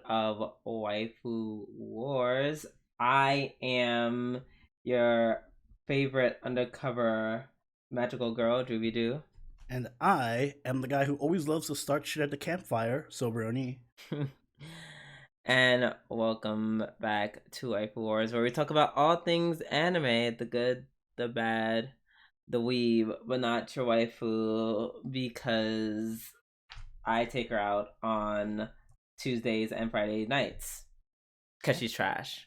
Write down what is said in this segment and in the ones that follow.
of Waifu Wars. I am your favorite undercover magical girl, Drooby Doo. And I am the guy who always loves to start shit at the campfire, Soberoni. And welcome back to Waifu Wars, where we talk about all things anime, the good, the bad, the weeb, but not your waifu, because I take her out on Tuesdays and Friday nights. Because she's trash.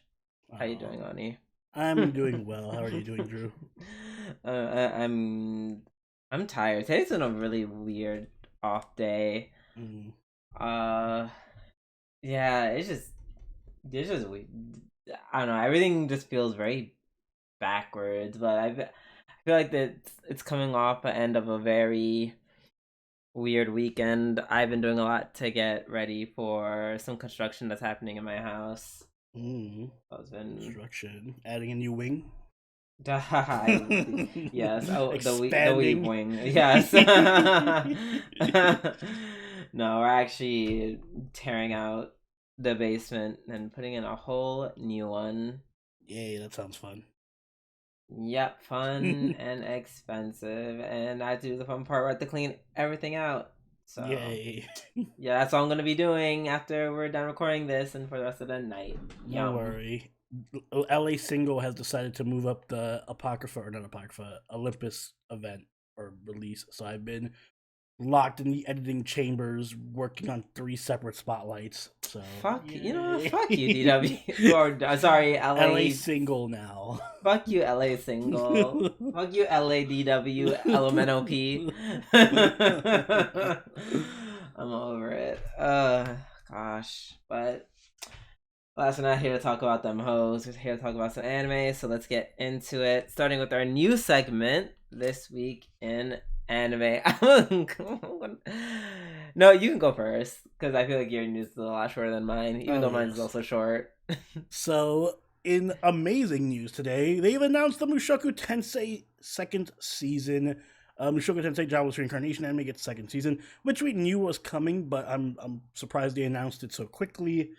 How you doing, Oni? I'm doing well. How are you doing, Drew? I'm tired. Today's been a really weird off day. Uh, yeah, it's just weird. I don't know. Everything just feels very backwards, but I feel like that it's coming off the end of a very weird weekend. I've been doing a lot to get ready for some construction that's happening in my house. I've been Construction. Adding a new wing. Yes. Oh, the weave Expanding. wing. Yes. No, we're actually tearing out the basement and putting in a whole new one. Yay, that sounds fun. Yep, fun and expensive, and I do the fun part where I have to clean everything out. So Yay. yeah, that's all I'm gonna be doing after we're done recording this and for the rest of the night. Don't worry. LA Single has decided to move up the Olympus event or release. So I've been locked in the editing chambers working on 3 separate spotlights. So Fuck yay. you know, fuck you, DW. Or sorry, LA Single now. Fuck you, LA Single. Fuck you, LA DW LMNOP. I'm over it. Gosh, but last, we're not here to talk about them hoes. We're here to talk about some anime. So let's get into it. Starting with our new segment this week in anime. No, you can go first because I feel like your news is a lot shorter than mine, even though mine's also short. So, in amazing news today, they've announced the Mushoku Tensei second season. Mushoku Tensei Jobless Reincarnation anime gets second season, which we knew was coming, but I'm surprised they announced it so quickly.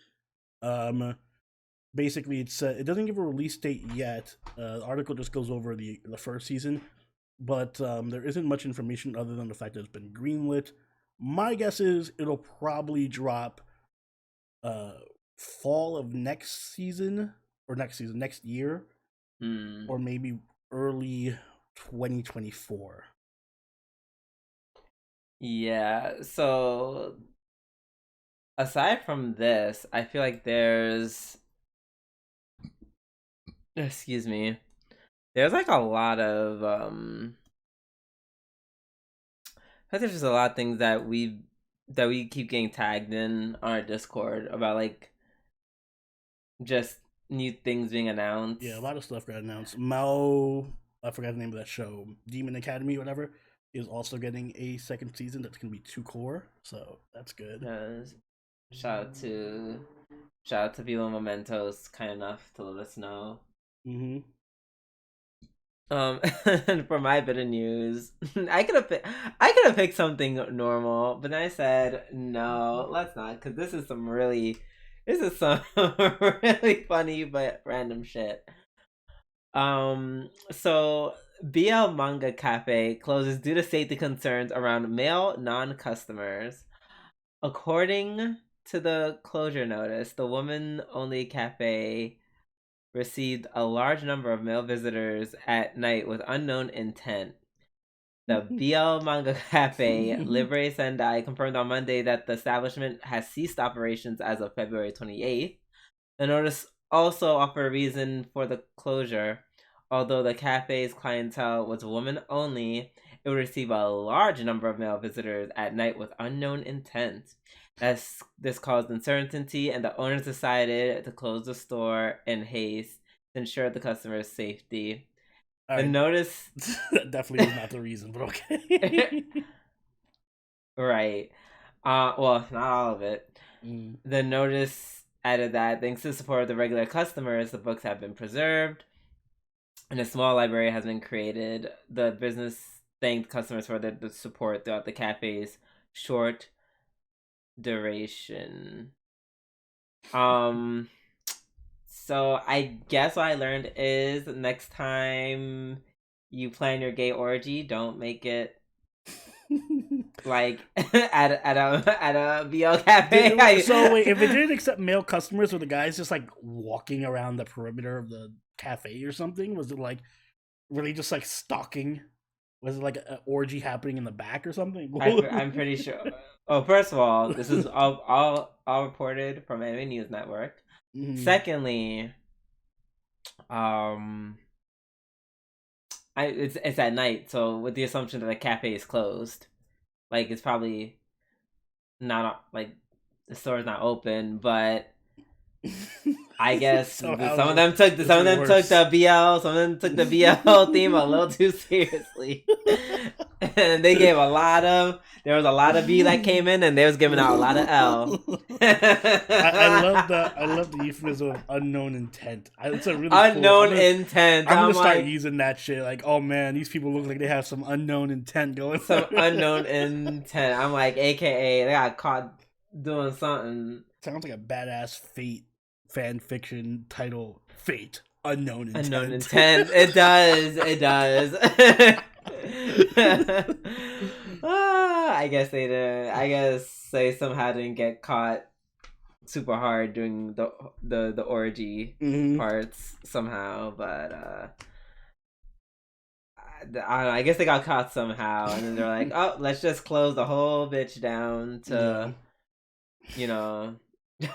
Basically, it doesn't give a release date yet. The article just goes over the first season, but there isn't much information other than the fact that it's been greenlit. My guess is it'll probably drop fall of next year, or maybe early 2024. Yeah, so aside from this, I feel like there's like a lot of I think there's just a lot of things that we keep getting tagged in on our Discord about, like, just new things being announced. Yeah, a lot of stuff got announced. Mao, I forgot the name of that show, Demon Academy, whatever, is also getting a second season that's gonna be 2 core, so that's good. Shout out to Viva Mementos, kind enough to let us know. And for my bit of news, I could have picked something normal, but then I said no, let's not, because this is some really funny but random shit. So BL Manga Cafe closes due to safety concerns around male non-customers. According to the closure notice, the woman-only cafe received a large number of male visitors at night with unknown intent. The BL Manga Cafe, Libre Sendai, confirmed on Monday that the establishment has ceased operations as of February 28th. The notice also offered a reason for the closure. Although the cafe's clientele was women only, it would receive a large number of male visitors at night with unknown intent. This caused uncertainty, and the owners decided to close the store in haste to ensure the customer's safety. The notice that definitely was not the reason, but okay. Right. Well, not all of it. The notice added that thanks to the support of the regular customers, the books have been preserved, and a small library has been created. The business thanked customers for the support throughout the cafe's short duration. Um, so I guess what I learned is next time you plan your gay orgy, don't make it like at a BL cafe. So wait, if it didn't accept male customers, were the guys just like walking around the perimeter of the cafe or something? Was it like really just like stalking? Was it like an orgy happening in the back or something? I'm pretty sure. Oh, first of all, this is all reported from Anime News Network. Secondly, um, it's at night, so with the assumption that the cafe is closed, like it's probably not like the store's not open, but I guess some of them took the BL, some of them took the BL theme a little too seriously, and they gave there was a lot of B that came in, and they was giving out a lot of L. I love the euphemism of unknown intent. It's a really unknown intent. I'm gonna start using that shit. Like, oh man, these people look like they have some unknown intent going. Some unknown intent. I'm like, AKA, they got caught doing something. Sounds like a badass Fate fan fiction title. Fate, unknown intent. Unknown intent. It does. It does. I guess they didn't. I guess they somehow didn't get caught super hard doing the orgy parts somehow, but I don't know. I guess they got caught somehow, and then they're like, "Oh, let's just close the whole bitch down to,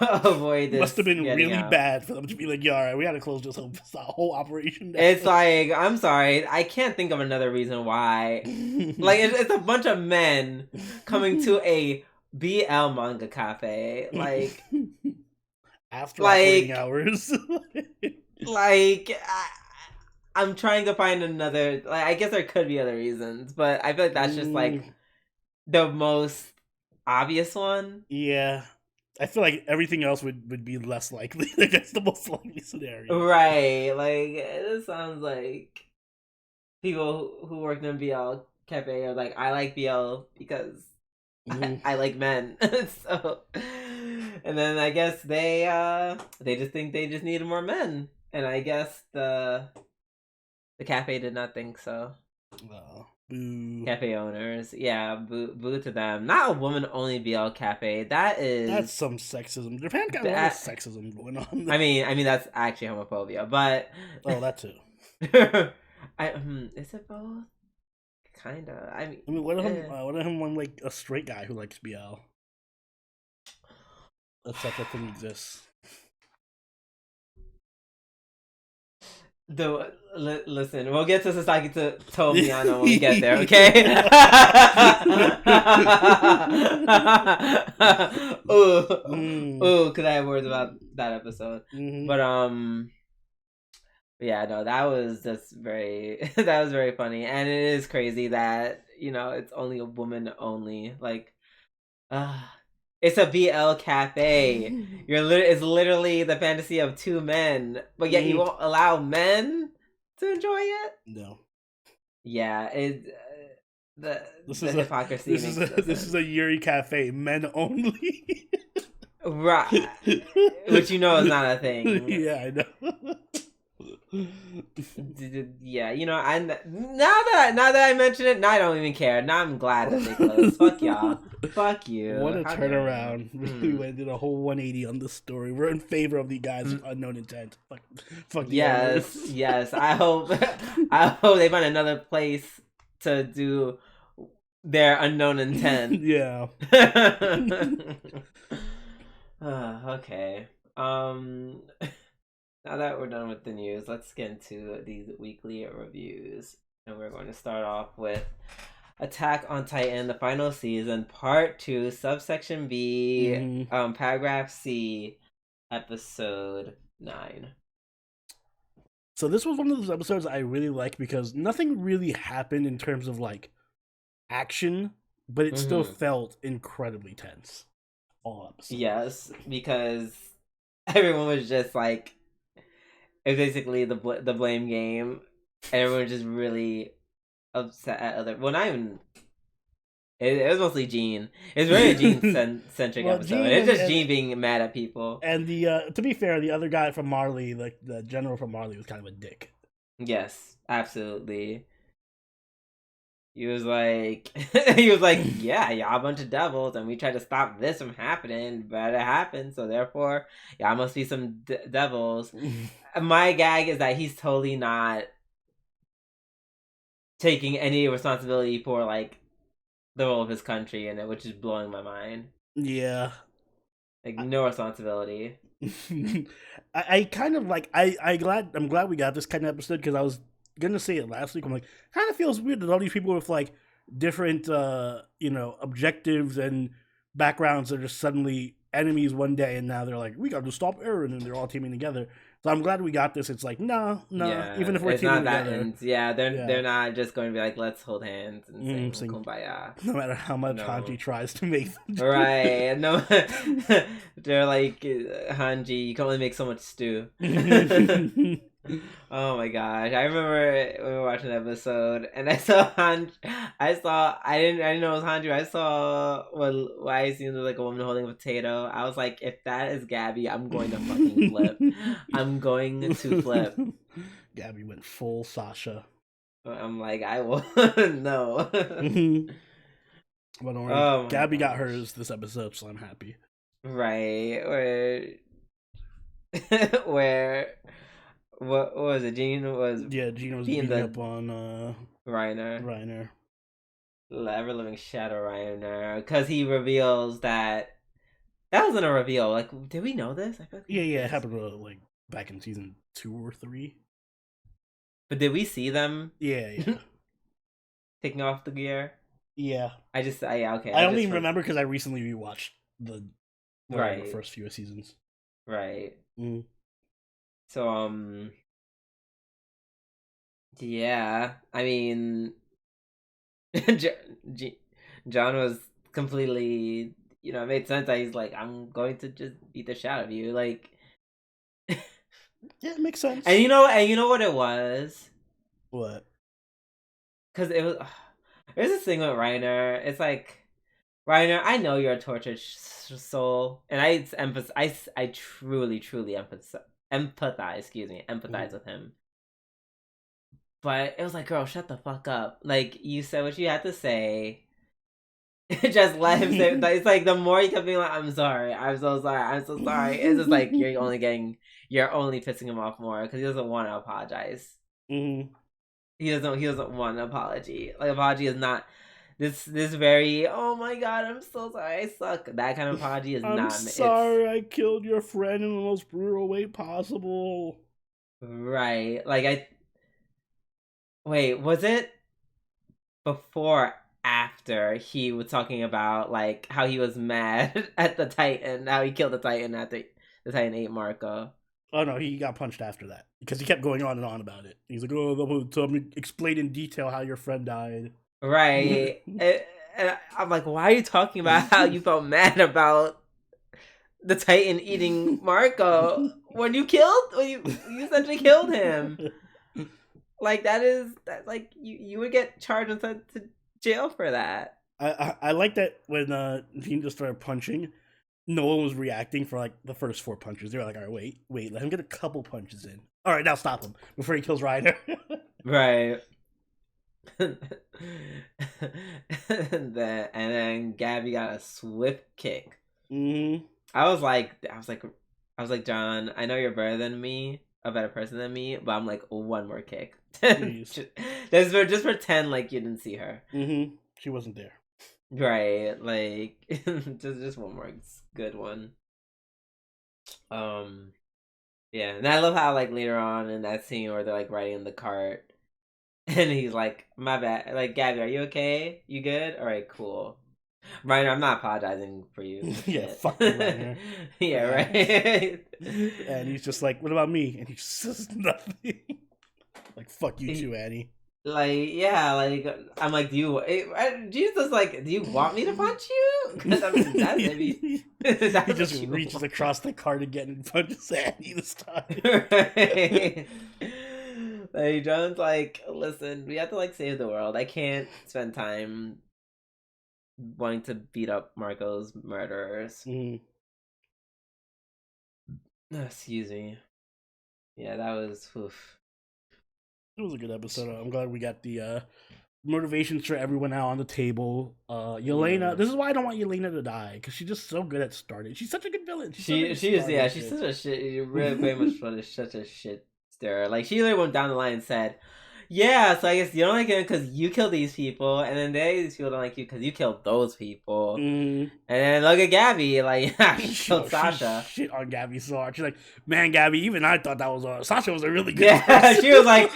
avoid this." Must have been really bad for them to be like, "Yeah, all right, we got to close this whole operation down." It's like, I'm sorry, I can't think of another reason why. Like, it's a bunch of men coming to a BL manga cafe, like after operating hours. Like, I'm trying to find another. Like, I guess there could be other reasons, but I feel like that's just like the most obvious one. Yeah. I feel like everything else would be less likely. Like, that's the most likely scenario. Right. Like, it sounds like people who work in BL cafe are like, I like BL because I like men. So, and then I guess they just think they just needed more men. And I guess the cafe did not think so. Oh. Boo. Cafe owners, yeah, boo to them. Not a woman-only BL cafe. That's some sexism. Japan got a lot of sexism going on. I mean that's actually homophobia, but that too. Is it both? Kinda. I mean, what if him one like a straight guy who likes BL? That such a thing exists. Listen, we'll get to Sasaki to Miyano when we get there, okay? Ooh, because I have words about that episode. But yeah, no, that was just very funny, and it is crazy that it's only a woman only. Like, it's a BL cafe. It's literally the fantasy of two men, but yet you won't allow men to enjoy it. No. Yeah, the hypocrisy. This is a Yuri cafe, men only. Right, which is not a thing. Yeah, I know. Yeah, and now that I mention it, now I don't even care. Now I'm glad that they closed. Fuck y'all. Fuck you. What a turnaround. We went did a whole 180 on this story. We're in favor of the guys with unknown intent. Fuck yes. I hope they find another place to do their unknown intent. Yeah. Okay. Now that we're done with the news, let's get into these weekly reviews. And we're going to start off with Attack on Titan, the final season, part 2, subsection B, paragraph C, episode 9. So this was one of those episodes I really liked because nothing really happened in terms of like action, but it still felt incredibly tense. All episodes. Yes, because everyone was just like, it's basically the blame game, and everyone was just really upset at not even It was mostly Gene. It's very Gene-centric Well, episode. Gene It's just and Gene being mad at people. and the to be fair, the other guy from Marley, like the general from Marley, was kind of a dick. Yes, absolutely. He was like, he was like, yeah, y'all a bunch of devils, and we tried to stop this from happening, but it happened, so therefore, y'all must be some devils. My gag is that he's totally not taking any responsibility for like the role of his country in it, which is blowing my mind. Yeah. Like no responsibility. I kind of like I'm glad we got this kind of episode, because I was gonna say it last week. I'm like, kind of feels weird that all these people with like different objectives and backgrounds are just suddenly enemies one day, and now they're like, we got to stop Aaron, and they're all teaming together. So I'm glad we got this. It's like, no, Yeah, even if we're it's teaming not that. together, Yeah, they're not just going to be like, let's hold hands and sing sing kumbaya. no matter how much No. Hanji tries to make them. Right? No, they're like, Hanji, you can only make so much stew. Oh my gosh! I remember we were watching an episode, and I saw I didn't know it was Hanji. I saw what I assumed was like a woman holding a potato. I was like, if that is Gabby, I'm going to fucking flip. I'm going to flip. Gabby went full Sasha. I'm like, I will no. But don't worry, Oh Gabby got gosh. hers this episode, so I'm happy. Right? Where what was it? Gene was Gina was being beating the up on Reiner. Reiner. Ever living Shadow Reiner, because he reveals that wasn't a reveal. Like, did we know this? I feel like Yeah, it happened like back in season 2 or 3. But did we see them? Yeah. Taking off the gear. Yeah. Okay. I only remember because I recently rewatched the right first few seasons. Right. Mm. So yeah. I mean, John was completely. It made sense that he's like, I'm going to just beat the shit out of you, like. Yeah, it makes sense. And you know what it was? What? Because it was. There's this thing with Reiner. It's like, Reiner, I know you're a tortured soul, and I truly empathize with him. But it was like, girl, shut the fuck up. Like, you said what you had to say. Just let him say. It's like the more you kept being like, I'm sorry, I'm so sorry, I'm so sorry. It's just like you're only pissing him off more because he doesn't want to apologize. Mm-hmm. He doesn't want an apology. Like, apology is not this very, oh my god, I'm so sorry, I suck. That kind of apology is I'm not. sorry, I killed your friend in the most brutal way possible. Right. Like, wait, was it before? After he was talking about like how he was mad at the Titan, how he killed the Titan after the Titan ate Marco. Oh no, he got punched after that because he kept going on and on about it. He's like, "Oh, so I'm explain in detail how your friend died." Right, and I'm like, why are you talking about how you felt mad about the Titan eating Marco when you essentially killed him? Like that like you would get charged and sent to jail for that. I like that when Gene just started punching, no one was reacting for like the first 4 punches. They were like, all right, wait, let him get a couple punches in. All right, now stop him before he kills Reiner. Right. and then Gabby got a swift kick. Mm-hmm. I was like, John, I know you're better than me, a better person than me, but I'm like, one more kick. just pretend like you didn't see her. Mm-hmm. She wasn't there. Right, like just one more good one. Yeah, and I love how like later on in that scene where they're like riding in the cart, and he's like, "My bad." Like, Gabby, are you okay? You good? All right, cool. Reiner, I'm not apologizing for you. Yeah, fuck you, Reiner. Yeah, right. And he's just like, "What about me?" And he just says nothing. Like, fuck you too, Annie. Like, yeah, like, I'm like, Jesus, like, do you want me to punch you? Because I mean, that's maybe. He just reaches across the cart again and punches Annie this time. Right. Like, John's like, listen, we have to like save the world. I can't spend time wanting to beat up Marco's murderers. Excuse me. Yeah, that was. Oof. It was a good episode. I'm glad we got the motivations for everyone out on the table. Yelena, this is why I don't want Yelena to die, because she's just so good at starting. She's such a good villain. She's such a shit. You really very much such a shit stirrer. Like she literally went down the line and said, "Yeah, so I guess you don't like him because you killed these people, and then these people don't like you because you killed those people." And then look at Gabby, like she killed Sasha. Shit on Gabby so hard. She's like, "Man, Gabby, even I thought that was Sasha was a really good." Yeah, person. she was like,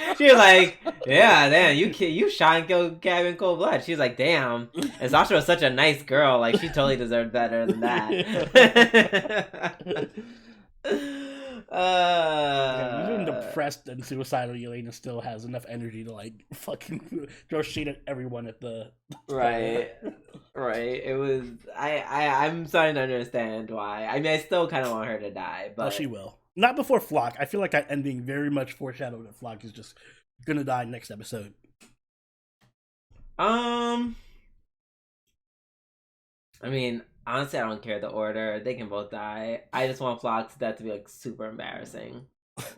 "Yeah, damn, you shot and killed Gabby in cold blood." She was like, "Damn," and Sasha was such a nice girl. Like she totally deserved better than that. Yeah, even depressed and suicidal Yelena still has enough energy to like fucking throw shade at everyone at the right. It was I'm starting to understand why. I mean, I still kind of want her to die, but she will not before Flock. I feel like that ending very much foreshadowed that Flock is just gonna die next episode. I mean, honestly, I don't care the order. They can both die. I just want Flock's death to be like super embarrassing.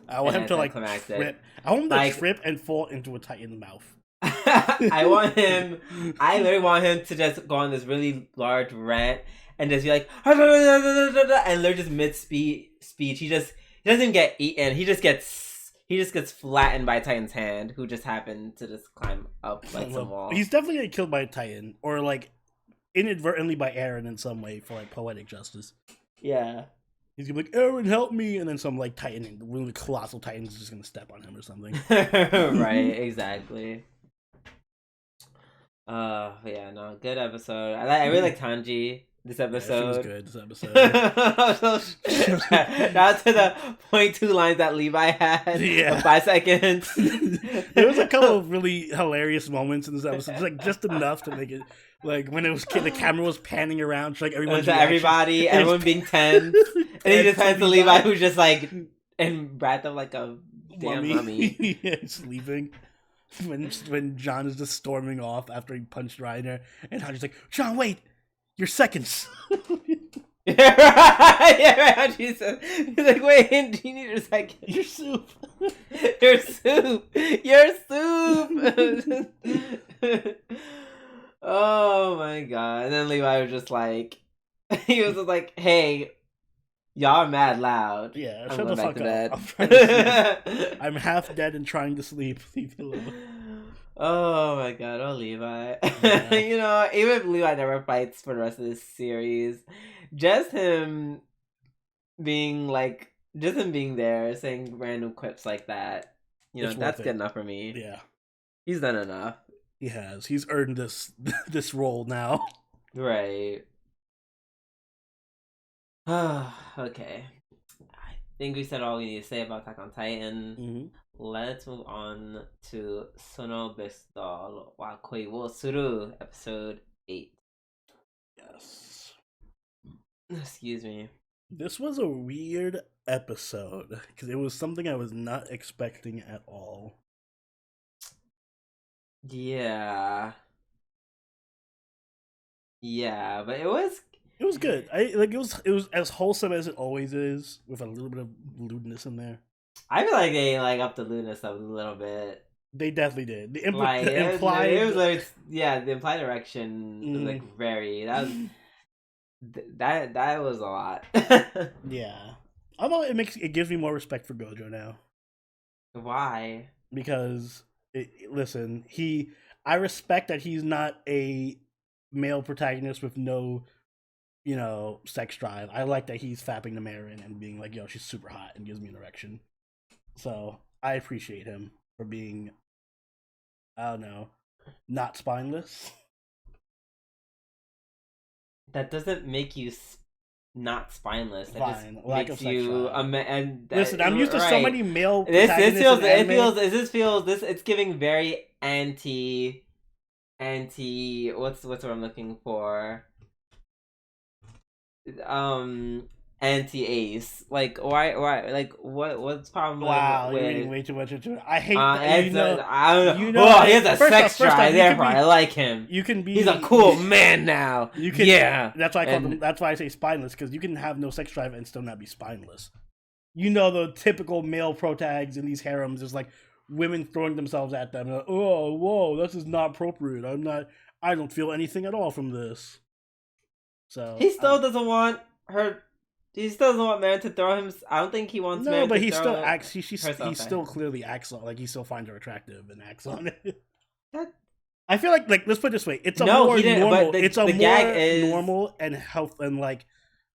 I want him to like trip. I want him to trip and fall into a Titan's mouth. I literally want him to just go on this really large rant and just be like, and they're just mid speech. He doesn't even get eaten. He just gets flattened by Titan's hand, who just happened to just climb up like some wall. He's definitely getting killed by a Titan, or like inadvertently by Eren in some way for like poetic justice. Yeah. He's gonna be like, "Eren, help me," and then some like Titan, really colossal Titan, is just gonna step on him or something. Right, exactly. Yeah, no, good episode. I really like Tanji this episode. Yeah, she was good this episode. Down to the 0.2 lines that Levi had. Yeah. 5 seconds. There was a couple of really hilarious moments in this episode, just enough to make it like when it was the camera was panning around, like everyone to everybody, everyone being tense, and he just hands to Levi, who's just like wrapped up like a damn mummy. Yeah, sleeping. When John is just storming off after he punched Reiner, and Hanji's like, "John, wait, your seconds." Yeah, he's like, "Wait, do you need your second? Your soup. Your soup. Your soup." Oh my god. And then Levi was just like, he was just like, "Hey, y'all are mad loud." Yeah, I'm shut the fuck up. I'm half dead and trying to sleep. Leave me alone. Oh my god, oh Levi. Yeah. You know, even if Levi never fights for the rest of this series, just him being there, saying random quips like that, you know, that's good enough for me. Yeah. He's done enough. He has. He's earned this role now. Right. Okay. I think we said all we need to say about Attack on Titan. Mm-hmm. Let's move on to Sono Bestol wa Koi wo Suru, episode 8. Yes. Excuse me. This was a weird episode because it was something I was not expecting at all. Yeah, but it was good. It was as wholesome as it always is, with a little bit of lewdness in there. I feel like they upped the lewdness up a little bit. They definitely did. The implied direction was like very that was a lot. Yeah, although it gives me more respect for Gojo now. Why? Because I respect that he's not a male protagonist with no, sex drive. I like that he's fapping the Marin and being like, "Yo, she's super hot," and gives me an erection. So I appreciate him for being, I don't know, not spineless. That doesn't make you not spineless. It Fine. just Lack makes of you listen, I'm used to so many male It's giving very anti what's what I'm looking for? anti-ace. Like why like what's the problem Wow, with you're reading way too much into it. I hate that. I don't know. Oh, he has a sex drive, therefore I like him. You can be. He's a cool man now. You can. Yeah. That's why I call them. That's why I say spineless, because you can have no sex drive and still not be spineless. You know, the typical male protags in these harems is like women throwing themselves at them. Like, oh, whoa, this is not appropriate. I don't feel anything at all from this. So he still doesn't want her. He still doesn't want man to throw him. I don't think he wants. No, man but to he throw still acts. He still him. clearly acts like he still finds her attractive and acts on it. That, I feel like let's put it this way: it's a no, more normal. It's a more normal and health and like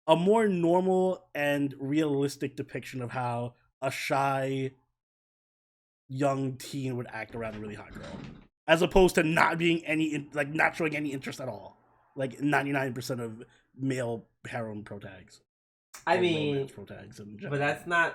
a more normal and realistic depiction of how a shy young teen would act around a really hot girl, as opposed to not being not showing any interest at all. Like 99% of male harem protags. I mean, but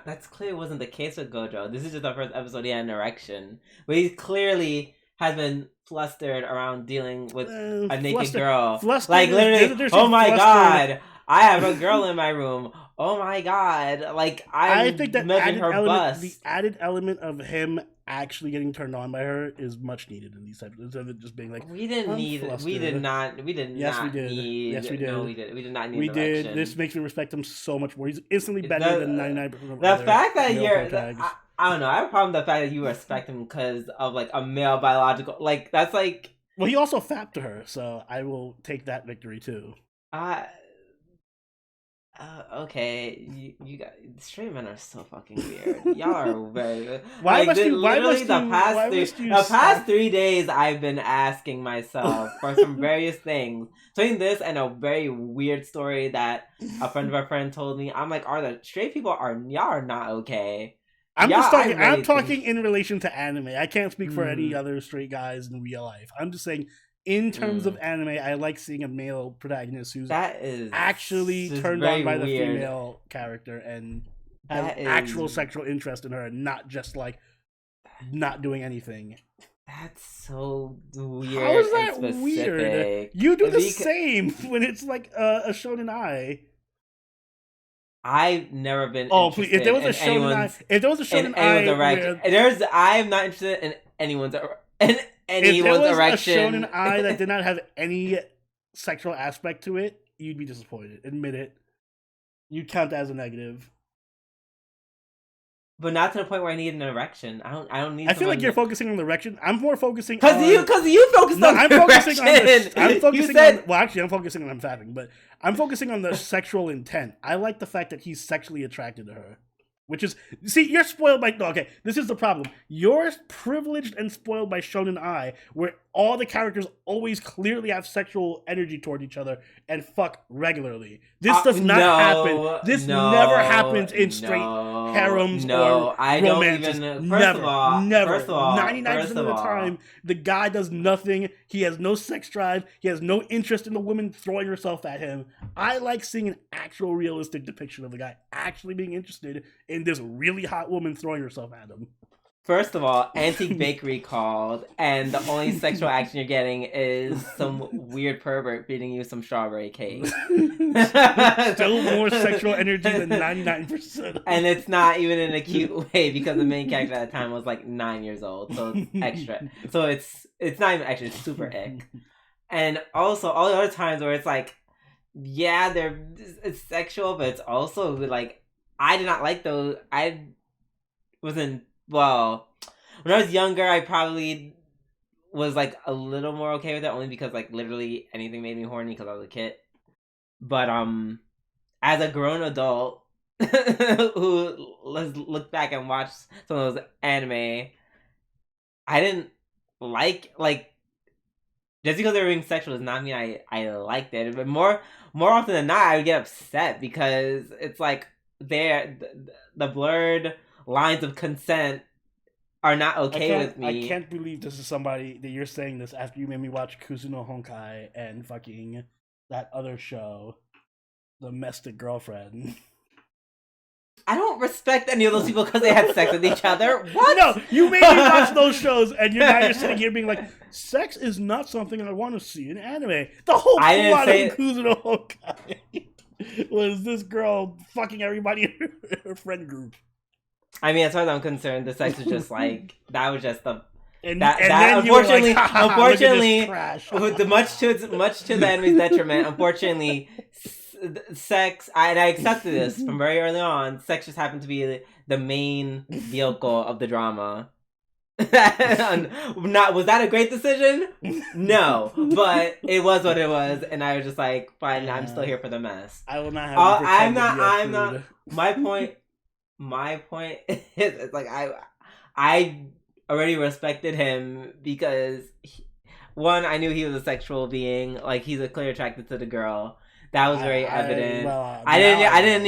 that's clearly wasn't the case with Gojo. This is just the first episode he had an erection, but he clearly has been flustered around dealing with a naked girl. Like literally, oh my god, I have a girl in my room. Oh my god, like I think that the added element of him actually getting turned on by her is much needed in these types instead of just being like we did not need yes we did no, we did no, we did not need we direction. did. This makes me respect him so much more. He's instantly better than 99% of the fact that I don't know, I have a problem with the fact that you respect him because of like a male biological, like that's like, well, he also fapped to her, so I will take that victory too. Okay, you got straight men are so fucking weird. Y'all are very. The past 3 days, I've been asking myself for some various things. Between this and a very weird story that a friend of a friend told me, I'm like, are the straight people y'all are not okay? I'm talking in relation to anime. I can't speak for any other straight guys in real life. I'm just saying. In terms of anime, I like seeing a male protagonist who's actually turned on by the female character and has actual sexual interest in her, and not just like not doing anything. That's so weird. How is that weird? You do the same when it's like a shonen ai. I've never been. Please! If there was a shonen ai, I'm not interested in anyone's erection. If there was a shonen ai that did not have any sexual aspect to it, you'd be disappointed. Admit it. You'd count that as a negative. But not to the point where I need an erection. I don't need. I feel like you're focusing on the erection. I'm more focusing because you focused on the erection. I'm focusing on. Well, actually, I'm focusing on fapping, but I'm focusing on the sexual intent. I like the fact that he's sexually attracted to her. Which is, see, you're spoiled by, okay, this is the problem. You're privileged and spoiled by shonen ai, where all the characters always clearly have sexual energy toward each other and fuck regularly. This does not happen. This never happens in straight harems or romances. Never. 99% of the time, the guy does nothing. He has no sex drive. He has no interest in the woman throwing herself at him. I like seeing an actual realistic depiction of the guy actually being interested in this really hot woman throwing herself at him. First of all, Antique Bakery called, and the only sexual action you're getting is some weird pervert feeding you some strawberry cake. Still more sexual energy than 99%. And it's not even in a cute way because the main character at the time was like 9 years old, so it's extra. So it's not even extra, it's super ick. And also, all the other times where it's like, yeah, it's sexual, but it's also like, I did not like those. I wasn't. Well, when I was younger, I probably was like a little more okay with it, only because like literally anything made me horny because I was a kid. But as a grown adult who let's look back and watch some of those anime, I didn't like just because they were being sexual does not mean I liked it. But more often than not, I would get upset because it's like the blurred lines of consent are not okay with me. I can't believe this is somebody that you're saying this after you made me watch Kuzuno Honkai and fucking that other show, Domestic Girlfriend. I don't respect any of those people because they had sex with each other. What? No, you made me watch those shows, and you're sitting here being like, sex is not something I want to see in anime. The whole plot of Kuzuno Honkai. was this girl fucking everybody in her friend group. I mean, as far as I'm concerned, the sex was just like that was just the And that then unfortunately you were like, ha, ha, ha, look at this trash. with the much to the enemy's detriment, unfortunately, sex. And I accepted this from very early on. Sex just happened to be the main vehicle of the drama. Not was that a great decision? No, but it was what it was, and I was just like, fine. I'm still here for the mess. I will not have. You I'm not. to I'm not. My point is, it's like I already respected him because one, I knew he was a sexual being. Like he's clearly attracted to the girl. That was very evident. I didn't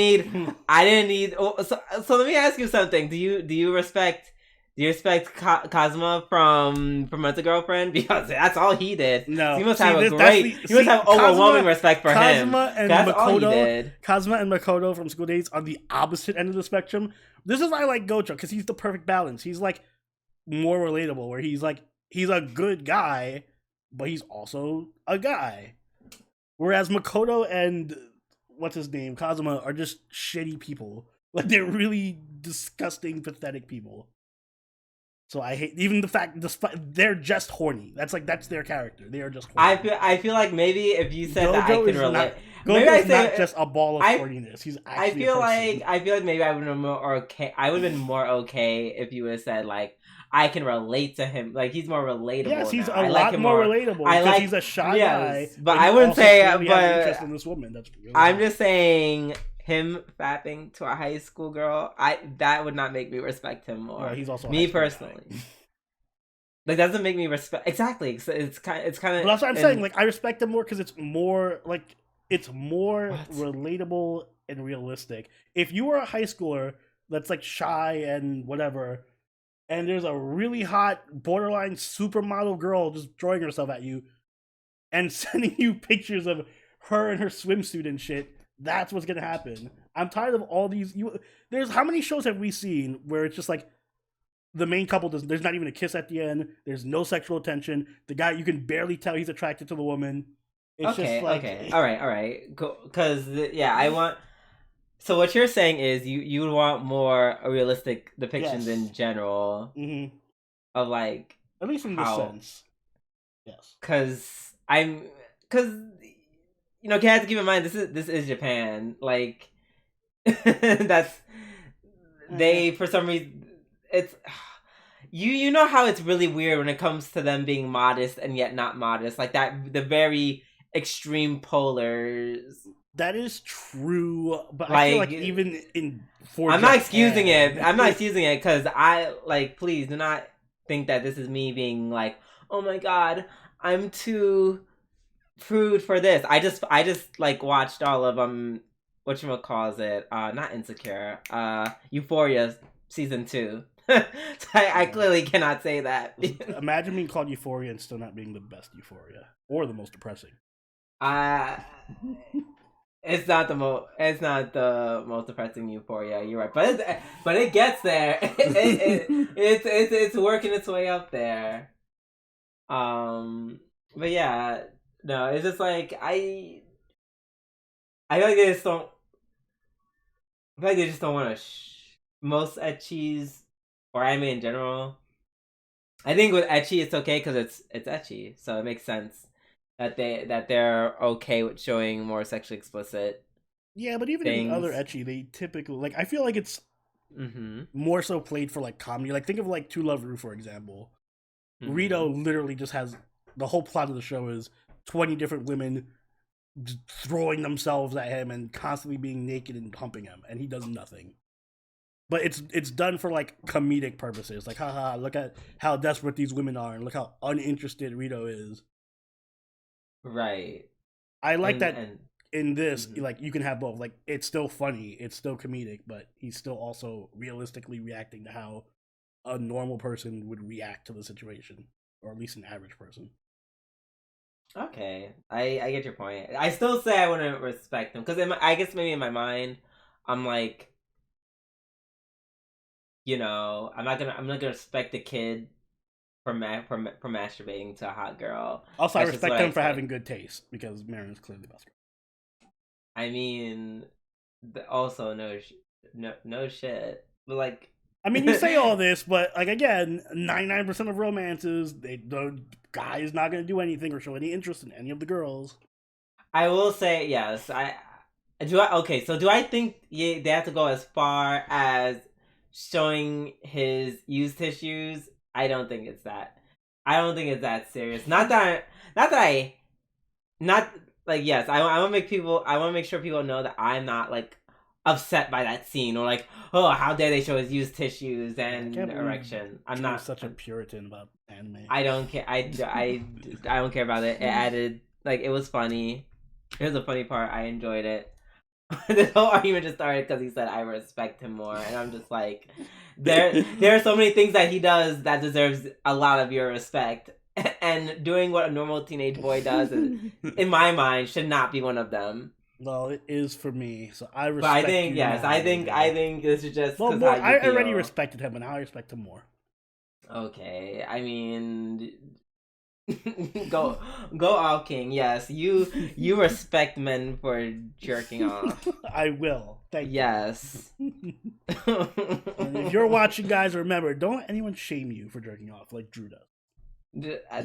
need. Oh, so let me ask you something. Do you respect? Do you respect Kazuma from Monster Girlfriend? Because that's all he did. No, so you must have overwhelming respect for him. That's all he did. Kazuma and Makoto from School Days on the opposite end of the spectrum. This is why I like Gojo, because he's the perfect balance. He's like more relatable, where he's a good guy, but he's also a guy. Whereas Makoto and what's his name, Kazuma, are just shitty people. Like they're really disgusting, pathetic people. So I hate even the fact they're just horny. That's their character. They are just horny. I feel like maybe if you said Gojo that I could relate. Maybe I say not just a ball of horniness. He's actually I feel like maybe I would have been more okay. I would have been more okay if you would have said like I can relate to him. Like he's more relatable. Yes, he's a lot more relatable. Because he's a shy guy. But I wouldn't say. Really but interest in this woman. That's really I'm just saying. Him fapping to a high school girl, that would not make me respect him more. He's also me personally. Like doesn't make me respect exactly. It's kind of. But that's what I'm saying. Like I respect him more because it's more relatable and realistic. If you were a high schooler that's like shy and whatever, and there's a really hot borderline supermodel girl just throwing herself at you, and sending you pictures of her in her swimsuit and shit. That's what's gonna happen. I'm tired of all these. There's how many shows have we seen where it's just like the main couple doesn't. There's not even a kiss at the end. There's no sexual tension. The guy you can barely tell he's attracted to the woman. It's okay, just like, okay, all right, because I want. So what you're saying is you would want more realistic depictions in general of like at least in this sense. Yes, because you know, you have to keep in mind this is Japan. Like that's they for some reason it's you know how it's really weird when it comes to them being modest and yet not modest. Like that the very extreme polars. That is true, but I feel like even in I'm not excusing it. I'm not excusing it because I like please do not think that this is me being like, oh my god, I'm too prude for this. I just like watched all of whatchamacallit, not Insecure, Euphoria season 2. So I clearly cannot say that. Imagine being called Euphoria and still not being the best Euphoria or the most depressing. It's not the most depressing Euphoria. You're right, but it gets there. It's working its way up there. But yeah. No, it's just like I feel like they just don't. I feel like they just don't want to. Most ecchis or anime in general. I think with ecchi it's okay because it's ecchi, so it makes sense that they're okay with showing more sexually explicit. Yeah, but even in other ecchi, they typically like. I feel like it's more so played for like comedy. Like think of like To Love Ru, for example. Rito literally just has the whole plot of the show is 20 different women throwing themselves at him and constantly being naked and humping him, and he does nothing. But it's done for like comedic purposes. Like, haha, look at how desperate these women are, and look how uninterested Rito is. Right. I like that in this, like you can have both. Like it's still funny, it's still comedic, but he's still also realistically reacting to how a normal person would react to the situation, or at least an average person. Okay, I get your point. I still say I wouldn't respect him because I guess maybe in my mind, I'm like, you know, I'm not gonna respect the kid for masturbating to a hot girl. Also, I respect him for having good taste because Marin is clearly the best girl. I mean, also no shit. But like, I mean, you say all this, but like again, 99% of romances, the guy is not going to do anything or show any interest in any of the girls. I will say yes. Okay, so do I think they have to go as far as showing his used tissues? I don't think it's that. I don't think it's that serious. Not that I, not like yes. I want to make people. I want to make sure people know that I'm not like upset by that scene or like, oh, how dare they show his used tissues and erection. I'm not such a Puritan about anime. I don't care. I don't care about it. It added like it was funny. It was a funny part. I enjoyed it. This whole argument just started because he said I respect him more, and I'm just like, there are so many things that he does that deserves a lot of your respect, and doing what a normal teenage boy does, in my mind, should not be one of them. Well, it is for me, so I respect. But I think you yes, now, I think this is just well, more, I already respected him, and now I respect him more. Okay, I mean, go off, King. Yes, you respect men for jerking off. I will. Thank yes. you. And if you're watching, guys, remember, don't let anyone shame you for jerking off like Drew does.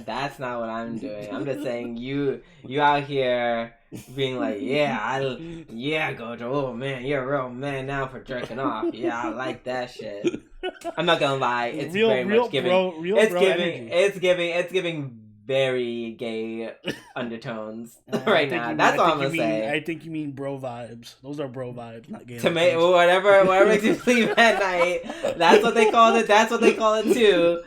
That's not what I'm doing. I'm just saying you out here being like, yeah, Gojo. Oh man, you're a real man now for jerking off. Yeah, I like that shit. I'm not gonna lie, it's very much giving. It's giving very gay undertones right now. That's all I'm gonna say. I think you mean bro vibes. Those are bro vibes, not gay. Tomato, whatever makes you sleep at night. That's what they call it. That's what they call it too.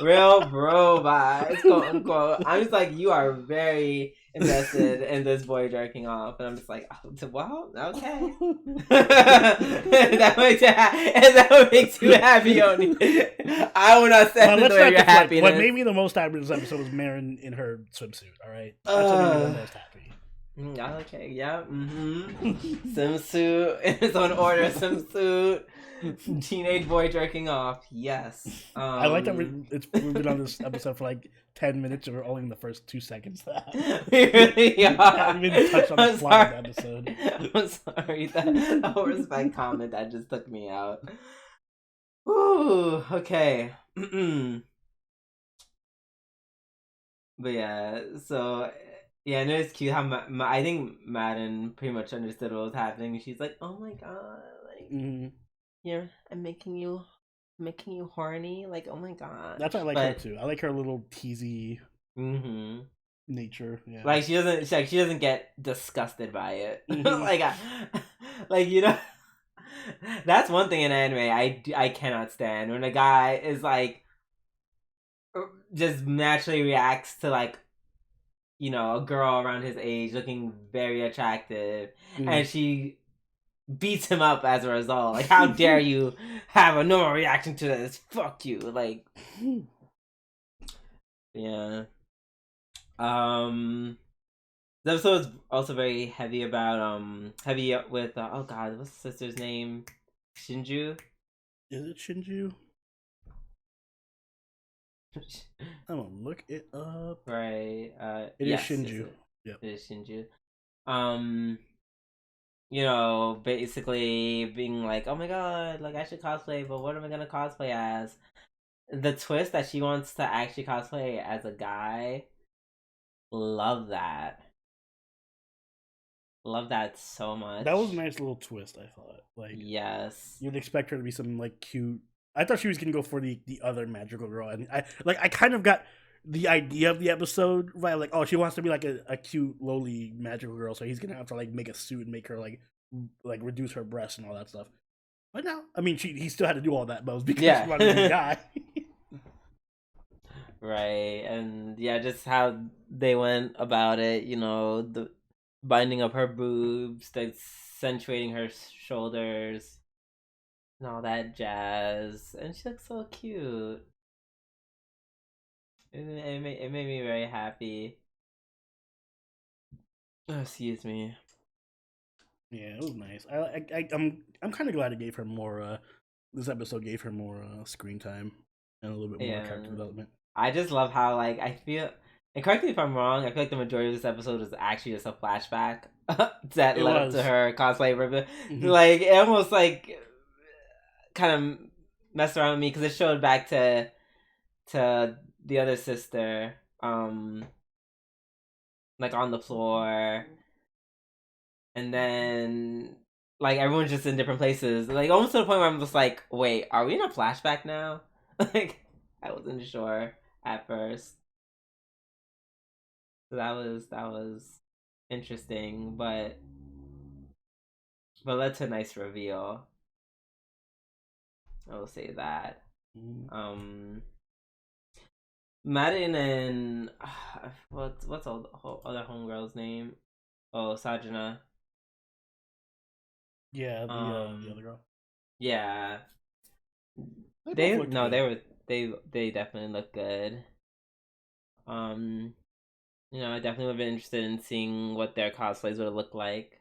Real bro vibes, quote unquote. I'm just like, you are very invested in this boy jerking off, and I'm just like, oh, well, okay. that what makes you happy, Oni. I will not say your happiness. What made me the most happy in this episode was Marin in her swimsuit. All right, that's what made me the most happy. Okay, yeah, swimsuit, it's on order, swimsuit. Teenage boy jerking off. Yes. I like that we've been on this episode for like 10 minutes and we're only in the first 2 seconds. We really are. We didn't touch on the plot of the episode. I'm sorry. That whole respect comment that just took me out. Ooh, okay. But yeah, so yeah, and it was cute how I think Madden pretty much understood what was happening. She's like, "Oh my god, like." Yeah, I'm making you horny. Like, oh my god. That's why I like her too. I like her little teasy nature. Yeah. Like she doesn't get disgusted by it. like you know, that's one thing in anime I cannot stand when a guy is like just naturally reacts to like, you know, a girl around his age looking very attractive, and she beats him up as a result. Like, how dare you have a normal reaction to this? Fuck you. Like, yeah. The episode is also very heavy about heavy with oh god, what's the sister's name? Shinju. Is it Shinju? I'm gonna look it up. Right. It is Shinju. Yep. It is Shinju. You know, basically being like, oh my god, like I should cosplay, but what am I gonna cosplay as? The twist that she wants to actually cosplay as a guy. Love that. Love that so much. That was a nice little twist, I thought. Like, yes. You'd expect her to be some like cute. I thought she was gonna go for the other magical girl, and I kind of got the idea of the episode, right? Like, oh, she wants to be like a cute, lowly magical girl, so he's gonna have to like make a suit and make her like reduce her breasts and all that stuff. But no, I mean, he still had to do all that, but it was because she wanted to be a guy. Right, and yeah, just how they went about it, you know, the binding up her boobs, accentuating her shoulders, and all that jazz, and she looks so cute. It made me very happy. Oh, excuse me. Yeah, it was nice. I'm kind of glad it gave her more. This episode gave her more screen time and a little bit more character development. I just love how like I feel And correct me if I'm wrong, I feel like the majority of this episode was actually just a flashback that It led up to was. her cosplay reveal. Mhm. Like, it almost, like, kind of messed around with me because it showed back to the other sister, like, on the floor. And then, like, everyone's just in different places. Like, almost to the point where I'm just like, wait, are we in a flashback now? Like, I wasn't sure at first. So that was interesting, but led to a nice reveal. I will say that. Um, Madden and what's all the other homegirl's name? Oh, Sajana. Yeah, the Um, other girl. yeah, They both they looked no, good. they definitely look good. Um, I definitely would have been interested in seeing what their cosplays would have looked like.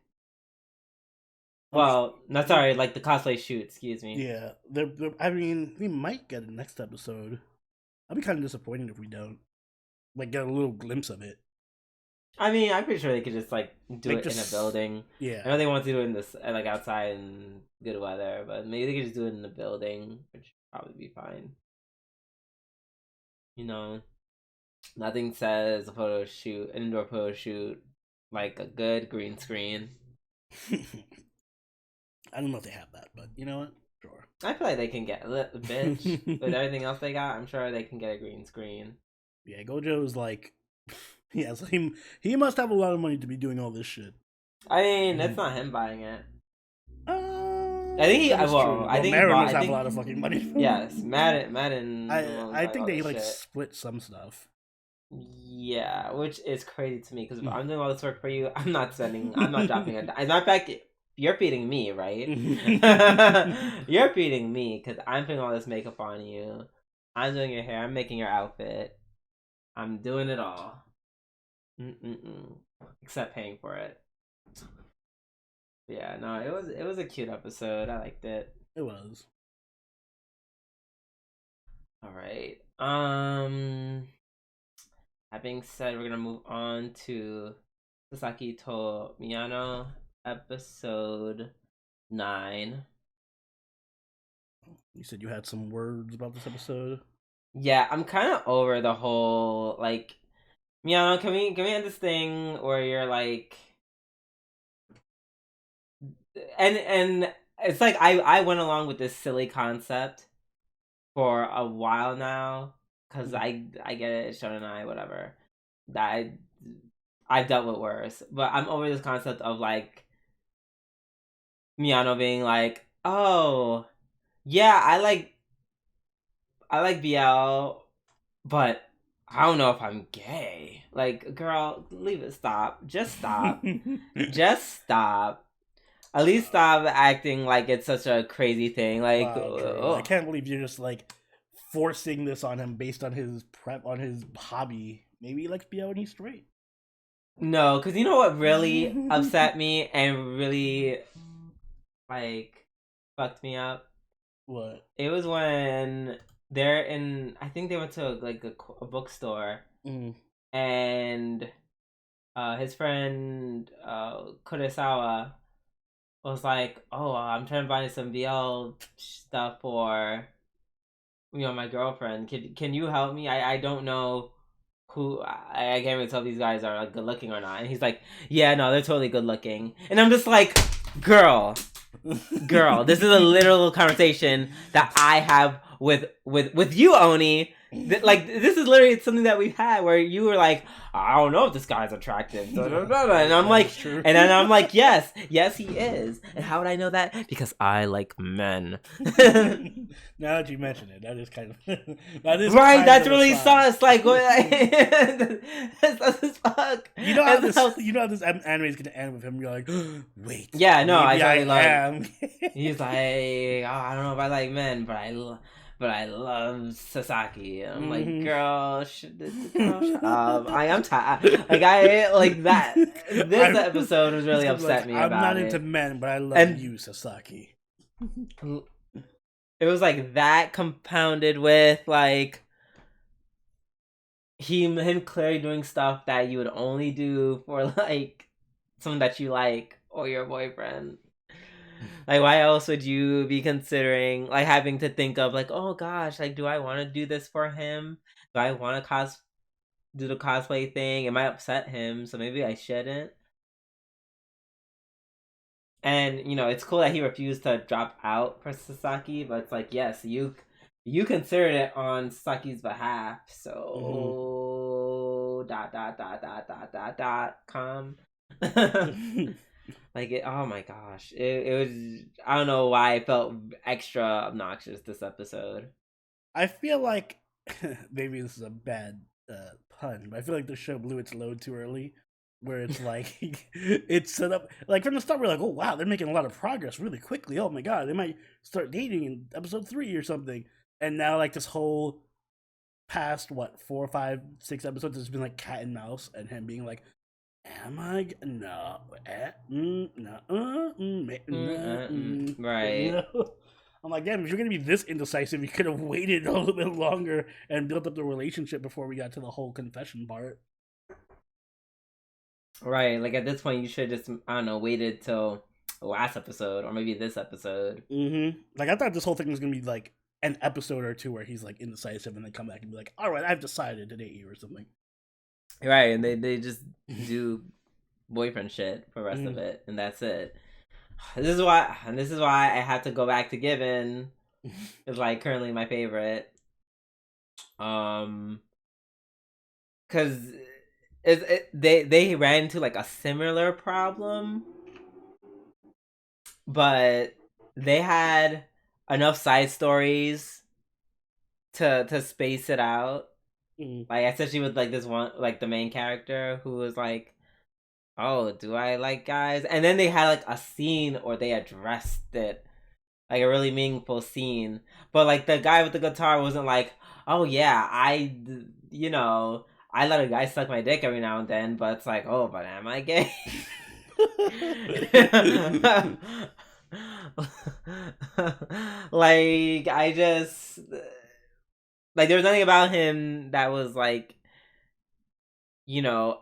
I'm Well, not sorry, like the cosplay shoot. Excuse me. Yeah, I mean, we might get a next episode. I'd be kind of disappointed if we don't. Like, get a little glimpse of it. I mean, I'm pretty sure they could just like do Like, it in a just building. I yeah. know they want to do it in this like outside in good weather, but maybe they could just do it in the building, which would probably be fine. You know, nothing says a photo shoot, an indoor photo shoot, like a good green screen. I don't know if they have that, but you know what? Sure. I feel like they can get a bitch with everything else they got. I'm sure they can get a green screen. Yeah, Gojo's like, yeah, so he must have a lot of money to be doing all this shit. I mean, it's not him buying it. I think That is true. I Well, think he Marin bought. must I have a think lot of fucking money. yes, Madden owns I like think all they this like shit. split some stuff. Yeah, which is crazy to me because if I'm doing all this work for you, I'm not dropping a dime. As a matter of fact, you're feeding me, right? You're feeding me because I'm putting all this makeup on you. I'm doing your hair. I'm making your outfit. I'm doing it all. Mm-mm-mm. Except paying for it. Yeah, no, it was a cute episode. I liked it. It was. All right. That being said, we're gonna move on to Sasaki to Miyano, episode 9. You said you had some words about this episode. Yeah, I'm kind of over the whole like Miyano. Can we end this thing where you're like, and it's like I went along with this silly concept for a while now because I get it, Shonen I whatever. That I've dealt with worse, but I'm over this concept of like Miyano being like, oh yeah, I like BL, but I don't know if I'm gay. Like, girl, leave it. Stop. Just stop. Just stop. At least stop acting like it's such a crazy thing. Like, Wow, true. I can't believe you're just like forcing this on him based on his hobby. Maybe he likes BL and he's straight. no, because you know what really upset me and really like fucked me up. What? It was when they're in. I think they went to like a bookstore, and his friend Kurosawa was like, "Oh, I'm trying to buy some BL stuff for my girlfriend. Can you help me? I don't know who I can't even tell if these guys are like good looking or not." And he's like, "Yeah, no, they're totally good looking." And I'm just like, "Girl, this is a literal conversation that I have with you, Oni. Like, this is literally something that we've had where you were like, I don't know if this guy's attractive, and I'm like, and then I'm like, yes he is. And how would I know that? Because I like men. Now that you mention it, that is kind of that is right. kind That's of a really sign. sus. Like, what? That's sus as fuck. You know how this anime is gonna end with him. You're like, wait, yeah, no, maybe I totally am. He's like, oh, I don't know if I like men, but I love Sasaki. And I'm like, girl, shut up. I am tired. Like, I like that. This episode was really upset me I'm about not it. into men, but I love you, Sasaki. It was like that compounded with like him clearly doing stuff that you would only do for like someone that you like or your boyfriend. Like, why else would you be considering like having to think of like, oh gosh, like, do I want to do this for him? Do I want to do the cosplay thing? It might upset him, so maybe I shouldn't. And it's cool that he refused to drop out for Sasaki, but it's like, yes, you considered it on Sasaki's behalf, so .com. Like it. Oh my gosh, it was. I don't know why I felt extra obnoxious this episode. I feel like maybe this is a bad pun, but I feel like the show blew its load too early. Where it's like it's set up like from the start, we're like, oh wow, they're making a lot of progress really quickly. Oh my god, they might start dating in episode 3 or something. And now like this whole past 4, 5, 6 episodes has been like cat and mouse, and him being like, am I no right. You know? I'm like, damn, if you're gonna be this indecisive, you could have waited a little bit longer and built up the relationship before we got to the whole confession part. Right, like at this point, you should just, I don't know, waited till the last episode or maybe this episode. Like I thought this whole thing was gonna be like an episode or two where he's like indecisive and then come back and be like, all right, I've decided to date you or something. Right, and they just do boyfriend shit for the rest of it, and that's it. This is why I have to go back to Given. It's like currently my favorite. Because they ran into like a similar problem, but they had enough side stories to space it out. Like especially with like this one, like the main character who was like, oh, do I like guys? And then they had like a scene or they addressed it, like a really meaningful scene. But like the guy with the guitar wasn't like, oh yeah, I let a guy suck my dick every now and then, but it's like, oh, but am I gay? Like I just like there was nothing about him that was like,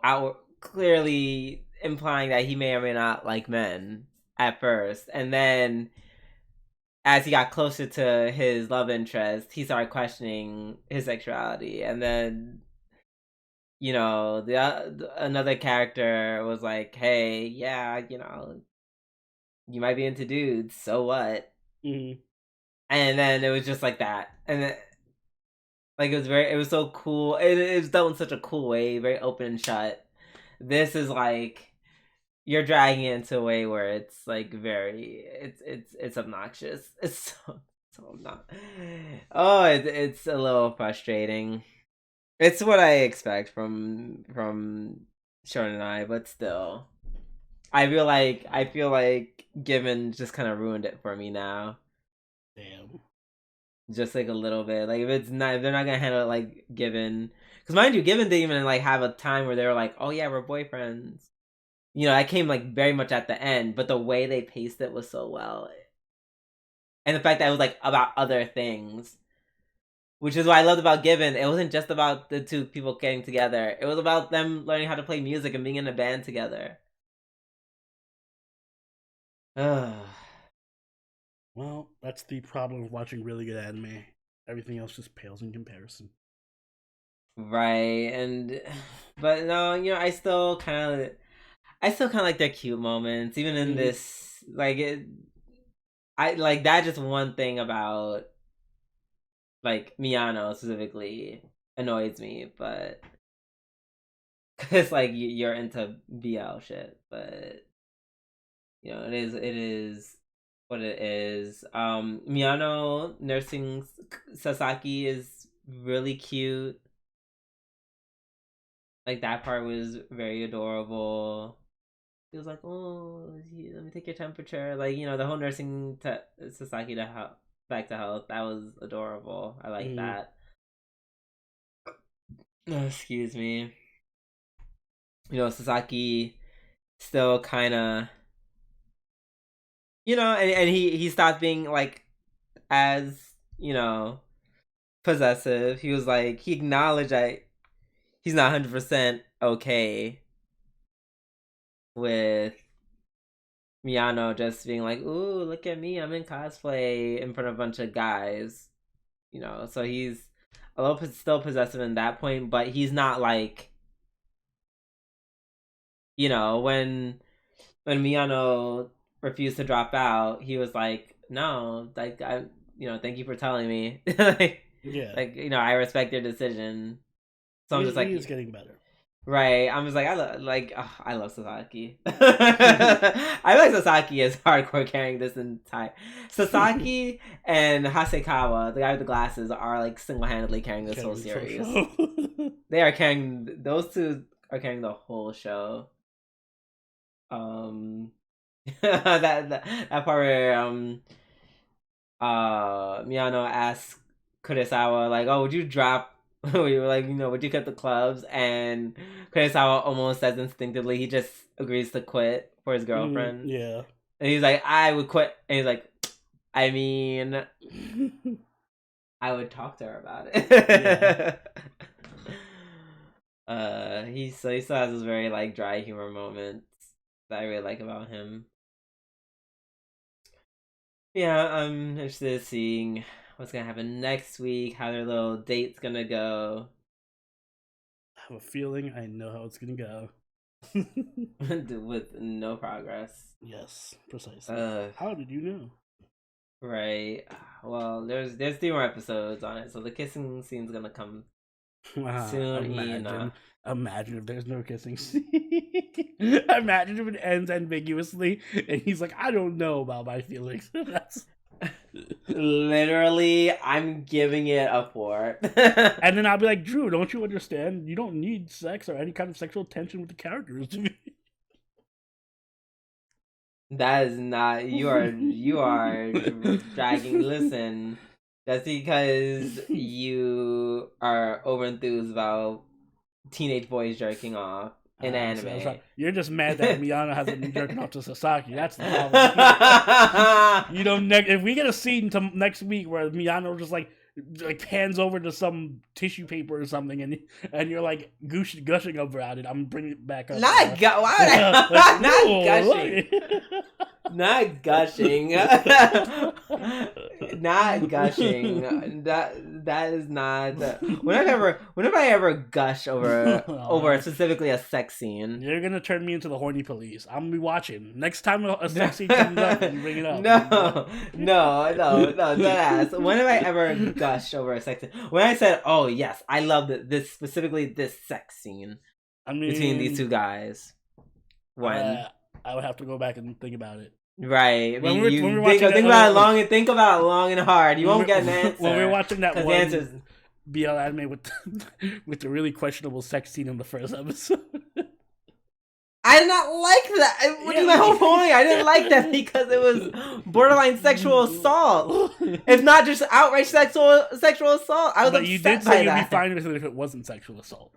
out clearly implying that he may or may not like men at first, and then as he got closer to his love interest, he started questioning his sexuality, and then another character was like, "Hey, yeah, you might be into dudes, so what?" And then it was just like that, and then, like it was so cool. It was done in such a cool way, very open and shut. This is like you're dragging it into a way where it's like it's obnoxious. It's so not. Oh, it's a little frustrating. It's what I expect from Sean and I, but still, I feel like Given just kind of ruined it for me now. Damn. Just like a little bit. Like if they're not gonna handle it like Given, because mind you, Given didn't even like have a time where they were like, oh yeah, we're boyfriends. That came like very much at the end, but the way they paced it was so well, and the fact that it was like about other things. Which is what I loved about Given. It wasn't just about the two people getting together. It was about them learning how to play music and being in a band together. Well, that's the problem of watching really good anime. Everything else just pales in comparison. Right, but no, I still kind of like their cute moments, even in this. Like I like that. Just one thing about like Miyano specifically annoys me, but it's like you're into BL shit, but it is what it is. Miyano nursing Sasaki is really cute. Like that part was very adorable. He was like, "Oh, let me take your temperature." Like the whole nursing Sasaki to help back to health. That was adorable. I like that. Oh, excuse me. Sasaki still kind of, and he stopped being like as possessive. He was like he acknowledged that he's not 100% okay with Miyano just being like, "Ooh, look at me! I'm in cosplay in front of a bunch of guys." So he's a little still possessive in that point, but he's not like, when Miyano refused to drop out, he was like, "No, like thank you for telling me." Yeah. I respect your decision. So I'm just like, he is getting better. right. I'm just like, I love Sasaki. I like Sasaki as hardcore carrying this entire. Sasaki and Hasekawa, the guy with the glasses, are like single-handedly carrying this whole series. They are carrying, those two are carrying the whole show. That part where Miyano asks Kurosawa, like, "Oh, would you drop?" We were like, "Would you cut the clubs?" And Kurosawa almost says instinctively he just agrees to quit for his girlfriend. Yeah. And he's like, "I would quit," and he's like, "I mean, I would talk to her about it." Yeah. He still has this very like dry humor moments that I really like about him. Yeah, I'm interested in seeing what's gonna happen next week, how their little date's gonna go. I have a feeling I know how it's gonna go. With no progress. Yes, precisely. How did you know? Right. Well, there's 3 more episodes on it, so the kissing scene's gonna come soon. Imagine if there's no kissing scene. Imagine if it ends ambiguously and he's like, I don't know about my feelings. That's literally, I'm giving it a 4. And then I'll be like, Drew, don't you understand? You don't need sex or any kind of sexual tension with the characters. That is not, you are dragging. Listen, that's because you are overenthused about teenage boys jerking off in anime. You're just mad that Miyano hasn't been jerking off to Sasaki. That's the problem. If we get a scene next week where Miyano just like pans over to some tissue paper or something, and you're like gushing about it, I'm bringing it back up. Not gushing. Not gushing. Not gushing. That is not. Whenever I ever gush over specifically a sex scene, you're gonna turn me into the horny police. I'm gonna be watching. Next time a sex scene comes up, you bring it up. No, that ass. When have I ever gushed over a sex scene? When I said, "Oh yes, I love this specifically this sex scene between these two guys." When I would have to go back and think about it. Right. I mean, think about it long and hard. You won't get an answer. When we were watching that one BL anime with the really questionable sex scene in the first episode. I did not like that. Which is my whole point. I didn't like that because it was borderline sexual assault. If not just outright sexual assault. I was upset by that. You did say you'd be fine with it if it wasn't sexual assault.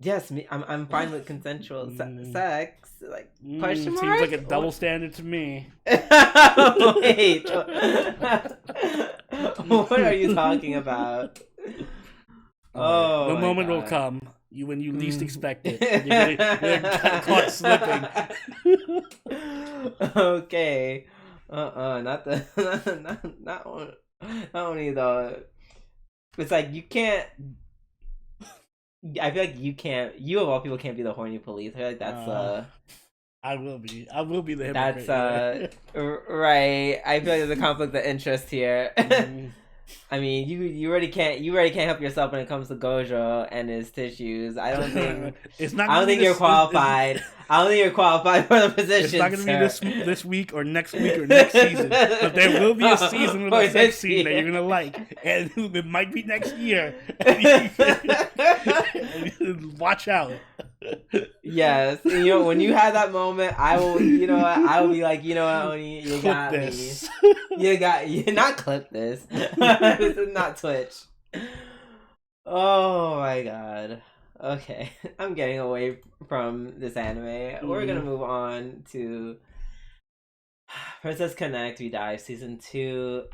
Yes, I'm fine with consensual sex. Like, question mark? Seems like a double standard to me. Wait. What are you talking about? The moment will come when you least expect it. You're caught slipping. Okay. Not only though. It's like you can't. I feel like you can't. You of all people can't be the horny police. I feel like that's I will be. I will be the hypocrite. That's right. I feel like there's a conflict of interest here. I mean, you already can't help yourself when it comes to Gojo and his tissues. I don't think I don't think you're qualified. I don't think you're qualified for the position. It's not going to be this week or next week or next season, but there will be a season with a sex scene that you're going to like, and it might be next year. Watch out. Yes, when you have that moment, I will. I will be like, Oni, you got me. You not clip this. This is not Twitch. Oh my god. Okay, I'm getting away from this anime. We're gonna move on to Princess Connect V-Dive Season 2,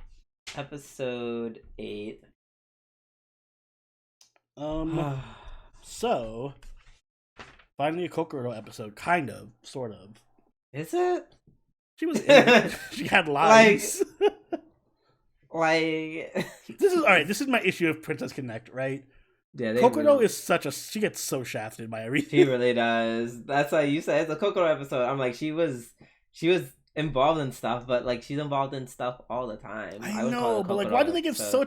Episode 8. Um, so finally a Kokoro episode, kind of, sort of. Is it? She was in it. She had lines. This is all right. This is my issue of Princess Connect, right? Yeah, Kokoro is she gets so shafted by everything. She really does. That's why you said it's a Kokoro episode. I'm like, she was involved in stuff, but like she's involved in stuff all the time. I know, but like, why do they give so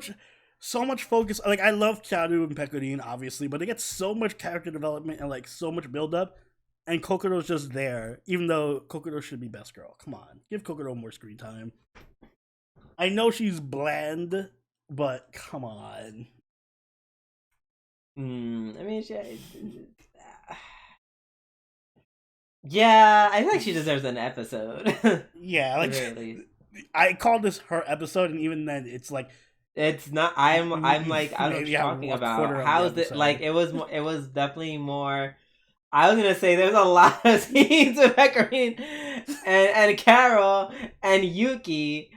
much focus? Like, I love Charu and Pecorine, obviously, but they get so much character development and like so much build up, and Kokoro's just there, even though Kokoro should be best girl. Come on, give Kokoro more screen time. I know she's bland, but come on. I mean, yeah, I feel like she deserves an episode. Yeah, like I called this her episode, and even then, it's like it's not. I'm like I was talking about how is it like it was definitely more. I was gonna say there's a lot of scenes with Pecorine and Carol and Yuki.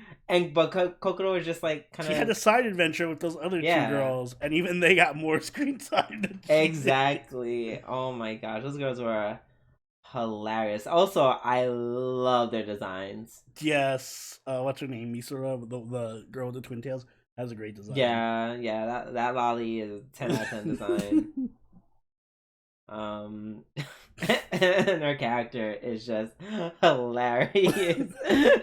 But Kokoro was just like kind of. She had a side adventure with those other two girls, and even they got more screen time than exactly. Oh my gosh, those girls were hilarious. Also, I love their designs. Yes, what's her name? Misura, the girl with the twin tails, has a great design. Yeah. That lolly is a 10 out of 10 design. And her character is just hilarious.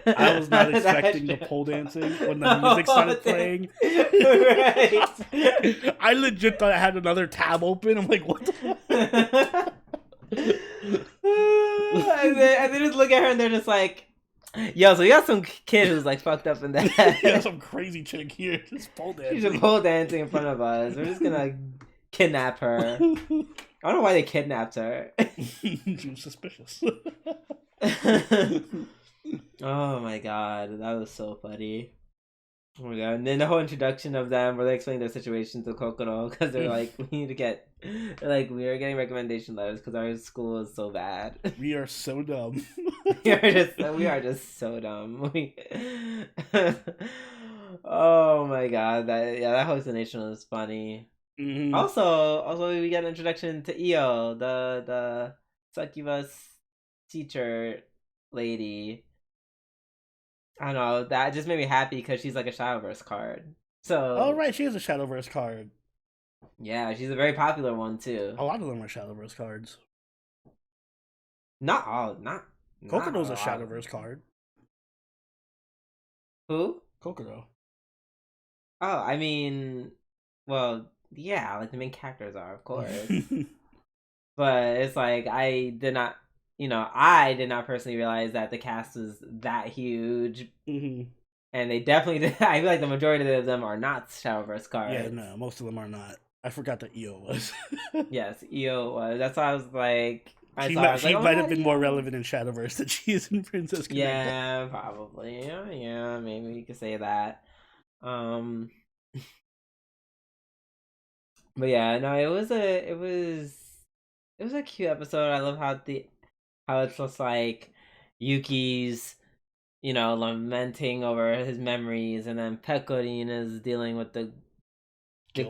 I was not expecting the pole dancing when the music started playing. Right. I legit thought I had another tab open. I'm like, what the fuck? and they just look at her and they're just like, yo, so we got some kid who's like fucked up in the head. Yeah, some crazy chick here just pole dancing. She's just pole dancing in front of us. We're just gonna kidnap her. I don't know why they kidnapped her. She was suspicious. Oh my god, that was so funny. Oh my god. And then the whole introduction of them where they explain their situation to Kokoro because they're like, we are getting recommendation letters because our school is so bad. We are so dumb. we are just so dumb. Oh my god, that hallucination was funny. Mm-hmm. Also, we got an introduction to Io, the succubus teacher lady. I don't know, that just made me happy because she's like a Shadowverse card. So, oh right, she is a Shadowverse card. Yeah, she's a very popular one too. A lot of them are Shadowverse cards. Not all, not. Kokoro's a Shadowverse card. Who? Kokoro. Oh, I mean, well, yeah, like the main characters are, of course. But it's like I did not personally realize that the cast was that huge. Mm-hmm. And they definitely did. I feel like the majority of them are not Shadowverse cards. Yeah, no, most of them are not. I forgot that Io was. Yes, Io was. That's why I was like... She might have been more relevant in Shadowverse than she is in Princess Connect. Yeah, probably. Yeah, maybe you could say that. But yeah, no, it was a cute episode. I love how it's just like Yuki's, lamenting over his memories, and then Pecorine is dealing with the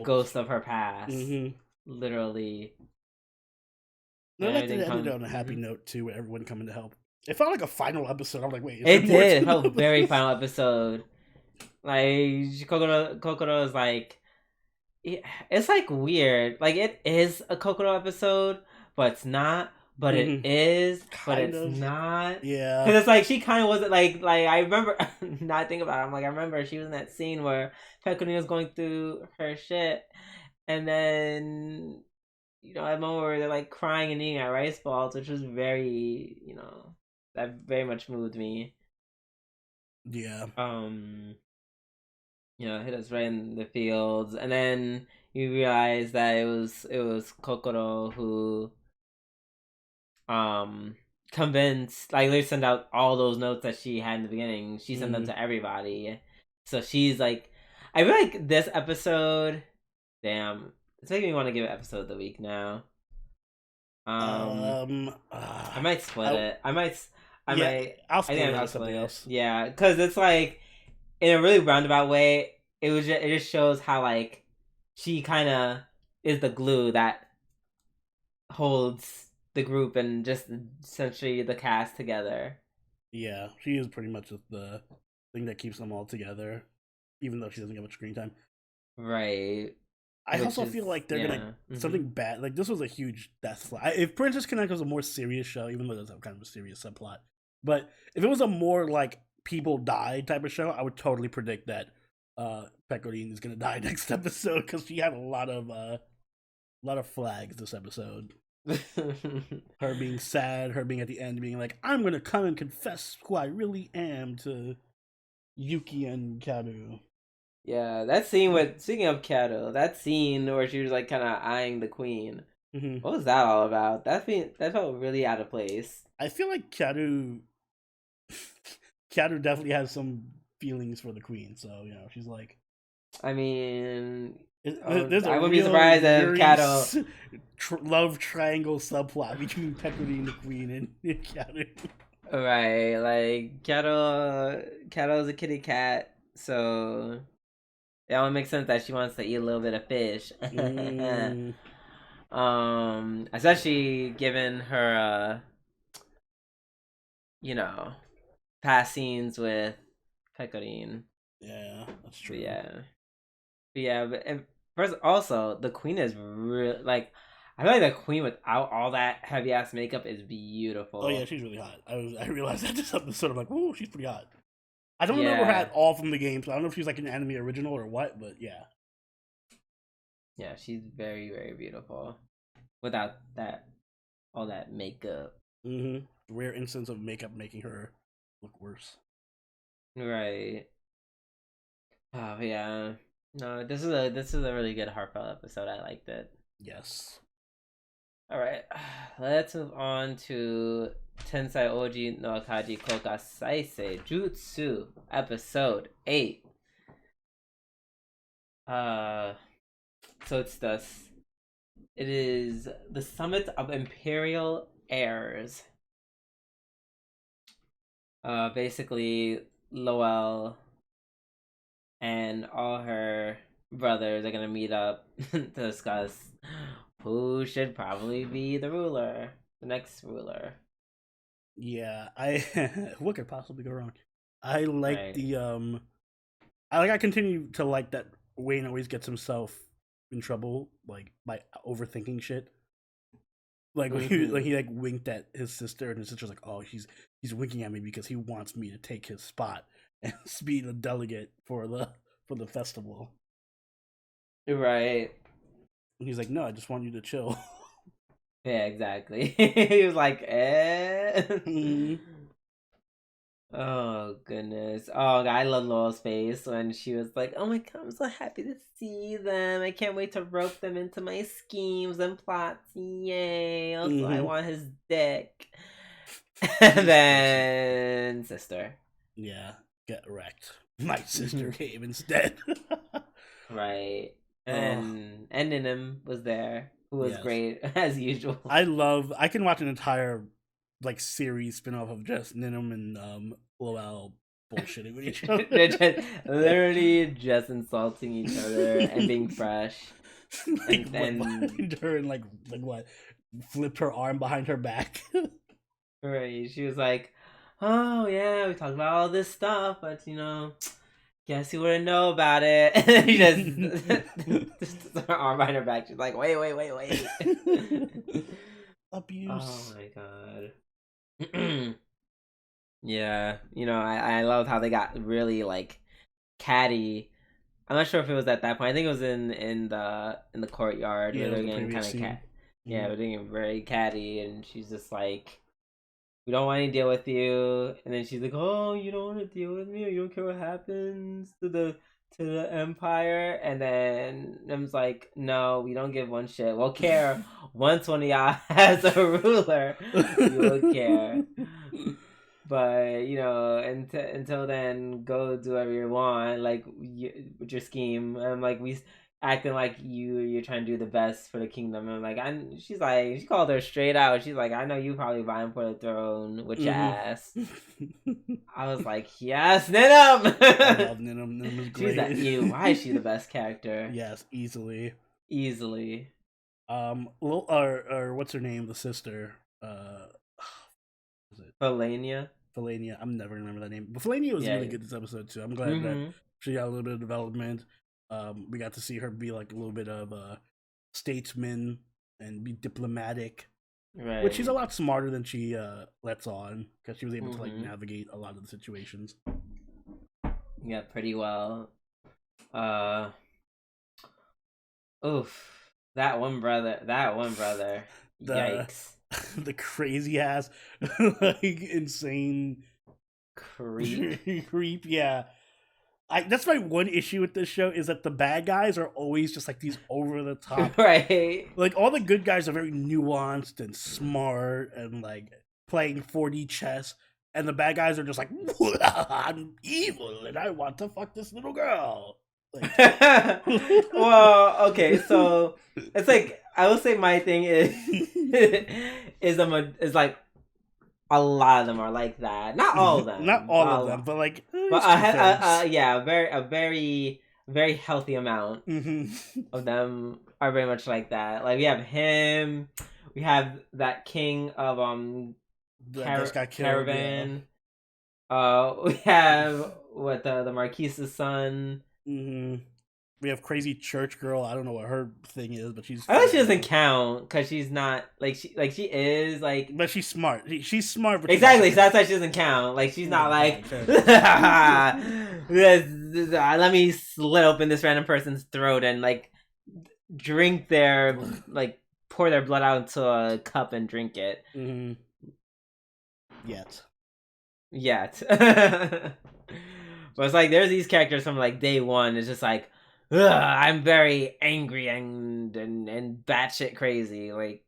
ghost of her past, literally. No, that ended on a happy note too, with everyone coming to help. It felt like a final episode. I'm like, wait, it did. It felt very final episode. Like Kokoro is like, it's like weird. Like it is a Kokoro episode, but it's not. But it is, but it's not. Yeah, because it's like she kind of wasn't like I remember. Now I think about it, I'm like, I remember she was in that scene where Pecorine was going through her shit, and then at moment where they're like crying and eating at rice balls, which was very, that very much moved me. Yeah. Hit us right in the fields, and then you realize that it was Kokoro who convinced, like, they sent out all those notes that she had in the beginning. She sent them to everybody, so she's like, I feel like this episode, damn, it's making me want to give it episode of the week now. I might split it. I'll split it with something else. Yeah, because it's like, in a really roundabout way, it just shows how like she kind of is the glue that holds the group and just essentially the cast together. Yeah, she is pretty much the thing that keeps them all together, even though she doesn't get much screen time. Right. I Which also is, feel like they're gonna yeah. something bad. Like this was a huge death fly. If Princess Connect was a more serious show, even though it does have kind of a serious subplot, but if it was a more like people die type of show, I would totally predict that Pecorine is gonna die next episode because she had a lot of flags this episode. Her being sad, her being at the end, being like, "I'm gonna come and confess who I really am to Yuki and Karu." Yeah, that scene with, speaking of Kato, that scene where she was like kind of eyeing the queen. Mm-hmm. What was that all about? That felt really out of place. I feel like Karu definitely has some feelings for the queen, so she's like, I mean, there's a I wouldn't be real surprised if Yuri Kato. love triangle subplot between Peccary and the queen and Karu. Right, like Kato's a kitty cat, so it only makes sense that she wants to eat a little bit of fish. Especially given her, past scenes with Pecorine. Yeah, that's true. But first, also the queen is real. Like, I feel like the queen without all that heavy ass makeup is beautiful. Oh yeah, she's really hot. I realized that this episode. I'm like, whoa, she's pretty hot. I don't remember her at all from the game, so I don't know if she's like an anime original or what, but yeah. Yeah, she's very, very beautiful. Without all that makeup. Mm-hmm. Rare instance of makeup making her look worse. Right. Oh yeah. No, this is a really good heartfelt episode. I liked it. Yes. All right, let's move on to Tensai Ouji no Kaji Koka Saisei Jutsu episode 8. So it's this. It is the summit of Imperial Heirs. Basically, Lowell and all her brothers are gonna meet up to discuss who should probably be the next ruler. Yeah, what could possibly go wrong? I like I continue to like that Wayne always gets himself in trouble, like by overthinking shit. Like when he like winked at his sister, and his sister's like, "Oh, he's winking at me because he wants me to take his spot and be the delegate for the festival." Right. And he's like, "No, I just want you to chill." Yeah, exactly. He was like, eh. Oh goodness. Oh, I love Laurel's face when she was like, "Oh my god, I'm so happy to see them. I can't wait to rope them into my schemes and plots. Yay. Also, I want his dick." And then sister. Yeah, get wrecked. My sister came instead. Right. And Ninim was there, who was great as usual. I can watch an entire like series spin-off of just Ninim and Lowell bullshitting with each other. They're just literally just insulting each other and being fresh. Like and her and like what? Flipped her arm behind her back. Right. She was like, "Oh yeah, we talked about all this stuff, but guess you wouldn't know about it." And then she just her arm behind her back. She's like, wait. Abuse. Oh my god. Yeah, I loved how they got really like catty. I'm not sure if it was at that point. I think it was in the courtyard where they're getting kind of cat. Yeah, they're getting very catty, and she's just like, "We don't want to deal with you." And then she's like, "Oh, you don't want to deal with me, or you don't care what happens to the empire?" And then Nim's like, "No, we don't give one shit. We'll care once one of y'all has a ruler. We will care." But until then, go do whatever you want, like with your scheme. And like we acting like you're trying to do the best for the kingdom. And like she called her straight out. She's like, "I know you probably vying for the throne with your ass." I was like, yes, Ninim. I love Ninim. Ninim is great. She's like, why is she the best character? Yes, easily. Easily. Or what's her name? The sister. Is it Felania. Felania? I'm never gonna remember that name. But Felania was really good this episode too. I'm glad that she got a little bit of development. We got to see her be like a little bit of a statesman and be diplomatic. Right. Which she's a lot smarter than she lets on, because she was able to like navigate a lot of the situations. Yeah, pretty well. Oof. That one brother. Yikes. The crazy ass, like insane creep. Yeah. That's my one issue with this show, is that the bad guys are always just like these over the top. Right. Like all the good guys are very nuanced and smart and like playing 4D chess, and the bad guys are just like, I'm evil and I want to fuck this little girl. Like... Well, okay, so it's like, I would say my thing is is like a lot of them are like that. Not all of them. Not all of them, but like, but yeah, a very healthy amount of them are very much like that. Like we have him, we have that king of Caravan. Yeah. We have the Marquise's son. We have crazy church girl. I don't know what her thing is, but she's. I know she doesn't count because she's not like she is like. But she's smart. She's smart. But exactly, so that's why she doesn't count. Like she's not like. Let me slit open this random person's throat and like drink their like pour their blood out into a cup and drink it. Yet. But it's like there's these characters from like day one. It's just like, I'm very angry and batshit crazy. Like,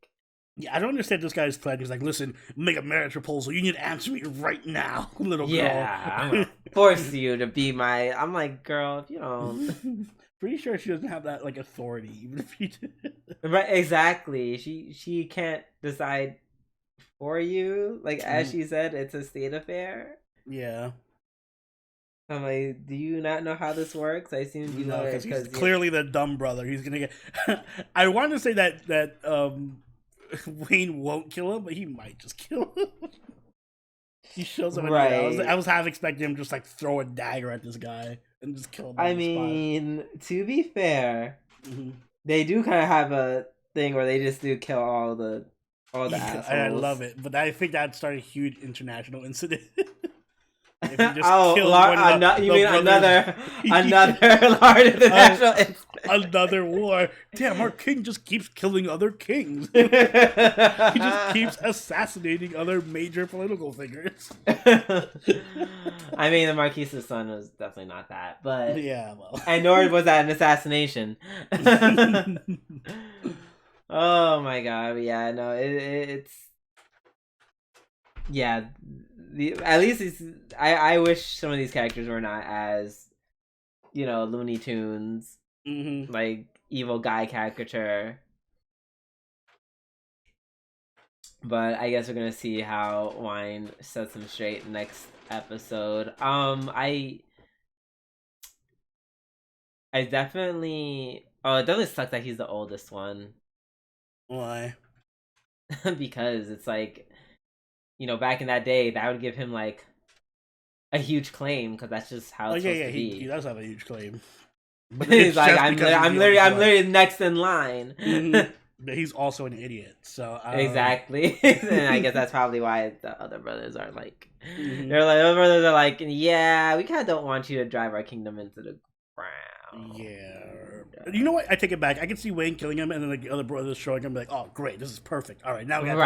yeah, I don't understand this guy's plan. He's like, listen, make a marriage proposal. You need to answer me right now, little girl. Yeah, I'm gonna force you to be my. I'm like, girl, if you don't. Pretty sure she doesn't have that like authority, even if you did. Right, exactly. She can't decide for you. Like as she said, it's a state affair. Yeah. I'm like, do you not know how this works? I assume you know it because he's clearly the dumb brother. He's gonna get. I want to say that Wayne won't kill him, but he might just kill him. He shows him. Right. I was half expecting him just like throw a dagger at this guy and just kill him. I mean, to be fair, they do kind of have a thing where they just do kill all the assholes. I love it, but I think that started a huge international incident. You mean another large international another war? Damn, our king just keeps killing other kings. He just keeps assassinating other major political figures. I mean, the Marquise's son was definitely not that, but yeah, well, and nor was that an assassination. Oh my god, yeah, no, it's yeah. At least I wish some of these characters were not as, Looney Tunes, like evil guy caricature. But I guess we're gonna see how Wine sets him straight next episode. It definitely sucks that he's the oldest one. Why? Because it's like, back in that day, that would give him like a huge claim because that's just how it's supposed to be. He does have a huge claim. But he's like, I'm literally next in line. But he's also an idiot, so exactly. And I guess that's probably why the other brothers are like, they're like, other brothers are like, yeah, we kind of don't want you to drive our kingdom into the ground. Yeah. You know what? I take it back. I can see Wayne killing him, and then like the other brothers showing him, like, "Oh, great, this is perfect. All right, now we have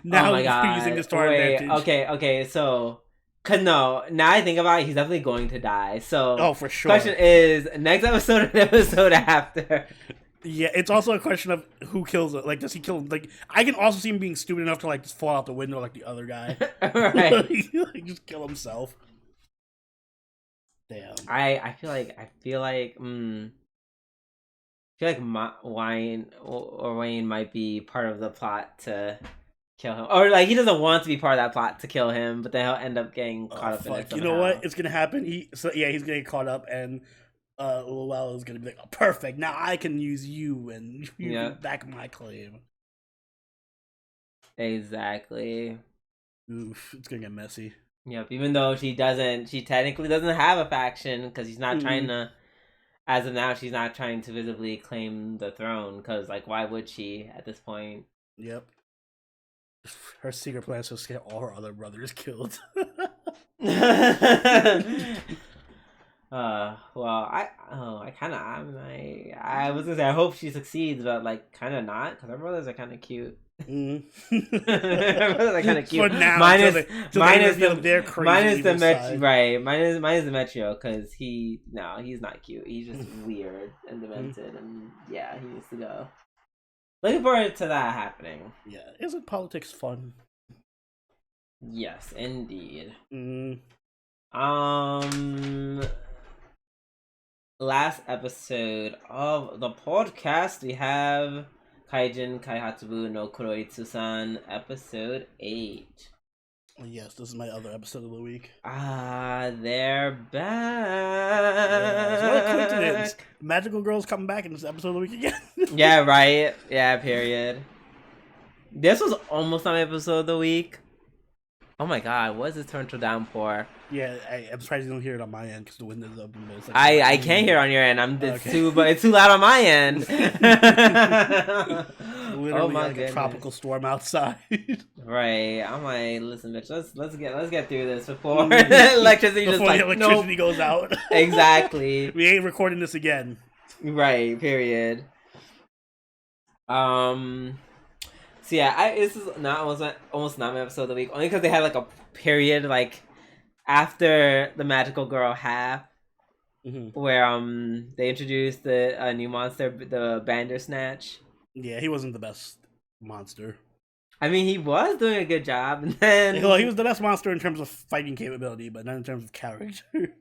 now we're using this to our advantage." Okay. So, now I think about it, he's definitely going to die. So, for sure. Question is, next episode or the episode after? Yeah, it's also a question of who kills it. Like, does he kill him? Like, I can also see him being stupid enough to like just fall out the window like the other guy, right? Like, just kill himself. Damn. I feel like Wayne might be part of the plot to kill him, or like he doesn't want to be part of that plot to kill him, but then he'll end up getting caught up in it somehow. You know what? It's gonna happen. He's gonna get caught up, and Luella is gonna be like, oh, perfect. Now I can use you, and you can back my claim. Exactly. Oof, it's gonna get messy. Yep. Even though she technically doesn't have a faction because she's not trying to. As of now, she's not trying to visibly claim the throne because, like, why would she at this point? Yep. Her secret plan is to get all her other brothers killed. Well, I was gonna say I hope she succeeds, but like kind of not because her brothers are kind of cute. Her brothers are kind of cute. For now, minus the Metro because he's not cute. He's just weird and demented, and yeah, he needs to go. Looking forward to that happening. Yeah, isn't politics fun? Yes, indeed. Last episode of the podcast, we have Kaiju Kaihatsubu no Kuroitsu-san, episode 8. Yes, this is my other episode of the week. They're back. Yes, what a coincidence. Magical Girl's coming back in this episode of the week again. Yeah, right. Yeah, period. This was almost my episode of the week. Oh my god, what is this torrential downpour? Yeah, I'm surprised you don't hear it on my end because the window's open. But it's like, I can't hear it on your end. It's too loud on my end. Literally like a tropical storm outside. Right. I'm like, listen, bitch, let's get through this before electricity goes out. Exactly. We ain't recording this again. Right. Period. So yeah, this is almost not my episode of the week, only because they had like a period like after the magical girl half, where they introduced the new monster, the Bandersnatch. Yeah, he wasn't the best monster. I mean, he was doing a good job, and then he was the best monster in terms of fighting capability, but not in terms of character.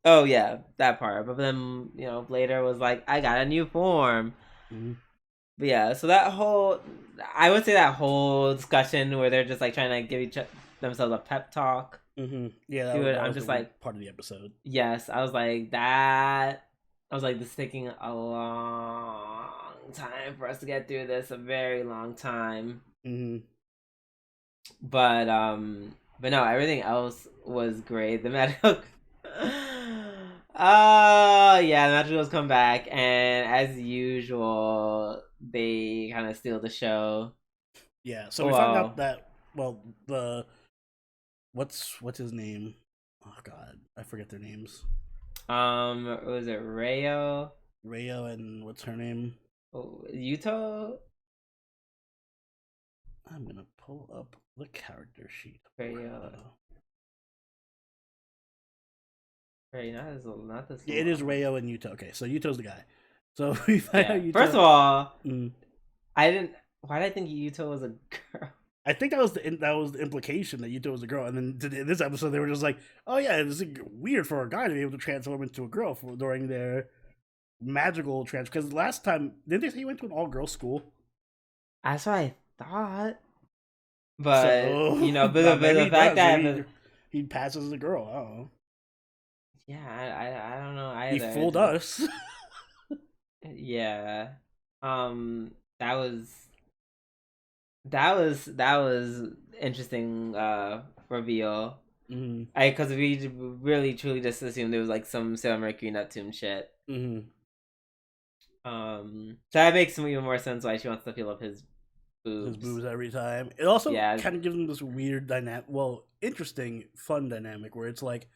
Oh yeah, that part. But then later was like, I got a new form. But yeah, so I would say that whole discussion where they're just like trying to give themselves a pep talk. Yeah, I'm just like part of the episode. Yes, I was like that. I was like, this is taking a long time for us to get through this, a very long time. But no, everything else was great. The magical. Yeah, the magicals come back, and as usual, they kind of steal the show. Yeah, so we found out that what's his name? Oh god, I forget their names. Was it Rayo? Rayo and what's her name? Oh, Yuto. I'm gonna pull up the character sheet. Rayo. Right, not this. Yeah, it is Rayo and Yuto. Okay, so Yuto's the guy. So we find out Yuto. First of all, why did I think Yuto was a girl? I think that was the implication that Yuto was a girl, and then in this episode they were just like, "Oh yeah, it's weird for a guy to be able to transform into a girl during their magical transfer." Because last time, didn't they say he went to an all-girls school? That's what I thought. But but the fact that he passes as a girl, I don't know. Yeah, I don't know either. He fooled us. Yeah, that was interesting reveal. Because we really truly just assumed it was like some Sailor Mercury Neptune shit. So that makes even more sense why she wants to feel up his boobs. His boobs every time. It also kind of gives him this weird dynamic. Well, interesting, fun dynamic where it's like.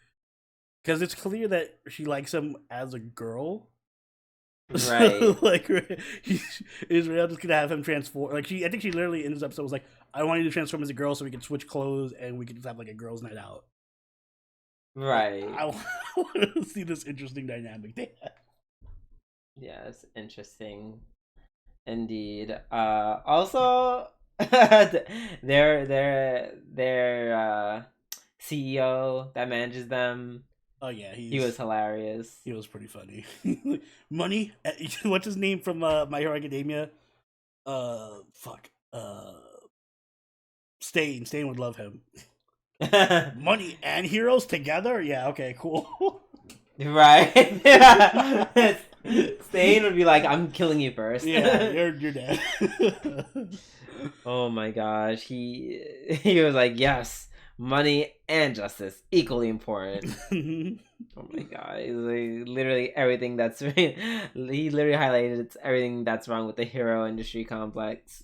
Because it's clear that she likes him as a girl. Right. So, like, Israel just gonna have him transform. Like, I think she literally in this episode was like, I want you to transform as a girl so we can switch clothes and we can just have, like, a girls' night out. Right. I want to see this interesting dynamic they have. Yeah, it's interesting. Indeed. Also, their CEO that manages them. Oh yeah, he was hilarious. He was pretty funny. Money. What's his name from My Hero Academia? Stain would love him. Money and heroes together? Yeah. Okay. Cool. Right. Stain would be like, I'm killing you first. Yeah, you're dead. Oh my gosh. He was like, yes, money and justice, equally important. Oh my god. He's like, literally everything that's he literally highlighted everything that's wrong with the hero industry complex.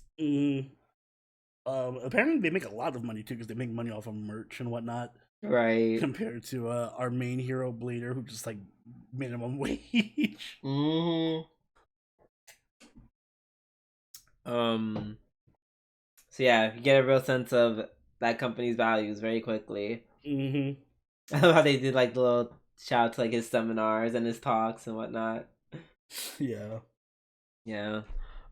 Apparently they make a lot of money too, because they make money off of merch and whatnot. Right. Compared to our main hero Blader, who just like minimum wage. So yeah, you get a real sense of that company's values very quickly. I love how they did like the little shout to like his seminars and his talks and whatnot. Yeah.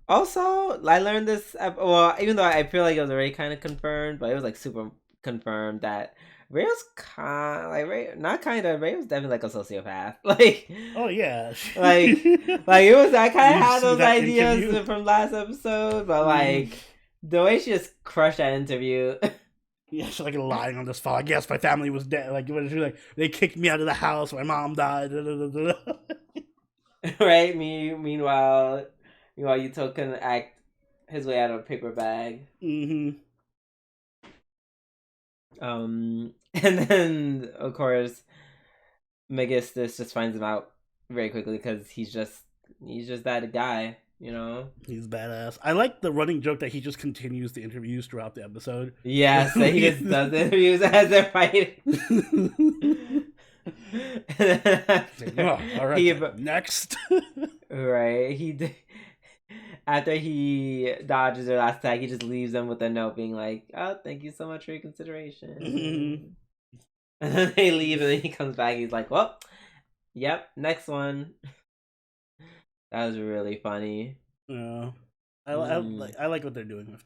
Also, I learned this. Well, even though I feel like it was already kind of confirmed, but it was like super confirmed that Ray was Ray was definitely like a sociopath. Like, oh yeah, like it was. I kind of had those ideas interview? From last episode, but like the way she just crushed that interview. Yeah, she's like lying on this file. I guess my family was dead. Like, what is she like? They kicked me out of the house. My mom died. Right. Meanwhile, Yuto can act his way out of a paper bag. And then of course, Megistus just finds him out very quickly because he's just that guy. You know, he's badass. I like the running joke that he just continues the interviews throughout the episode. Yes, that he just does the interviews as they're fighting. All right, next. Right, after he dodges their last attack, he just leaves them with a note being like, "Oh, thank you so much for your consideration." And then they leave, and then he comes back. He's like, "Well, yep, next one." That was really funny. Yeah, I like what they're doing with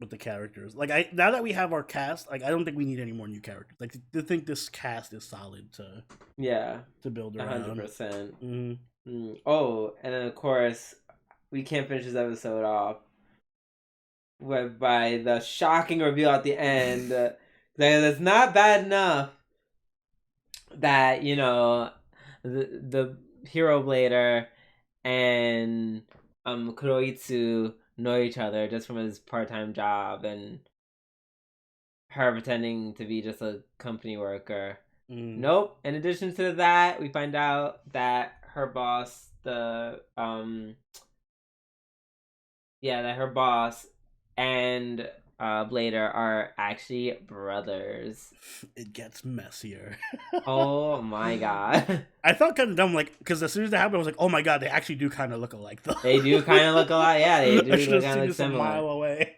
the characters. Like, now that we have our cast, like I don't think we need any more new characters. Like, to think this cast is solid to build around. 100%. Oh, and then of course we can't finish this episode off by the shocking reveal at the end. That it's not bad enough that the hero blader and Kuroitsu know each other just from his part-time job, and her pretending to be just a company worker. Nope. In addition to that, we find out that her boss, that her boss and Blader are actually brothers. It gets messier. Oh my god. I felt kind of dumb, like, because as soon as that happened, I was like, oh my god, they actually do kind of look alike, though. They do kind of look alike. Yeah, they do look kind of look similar. A mile away.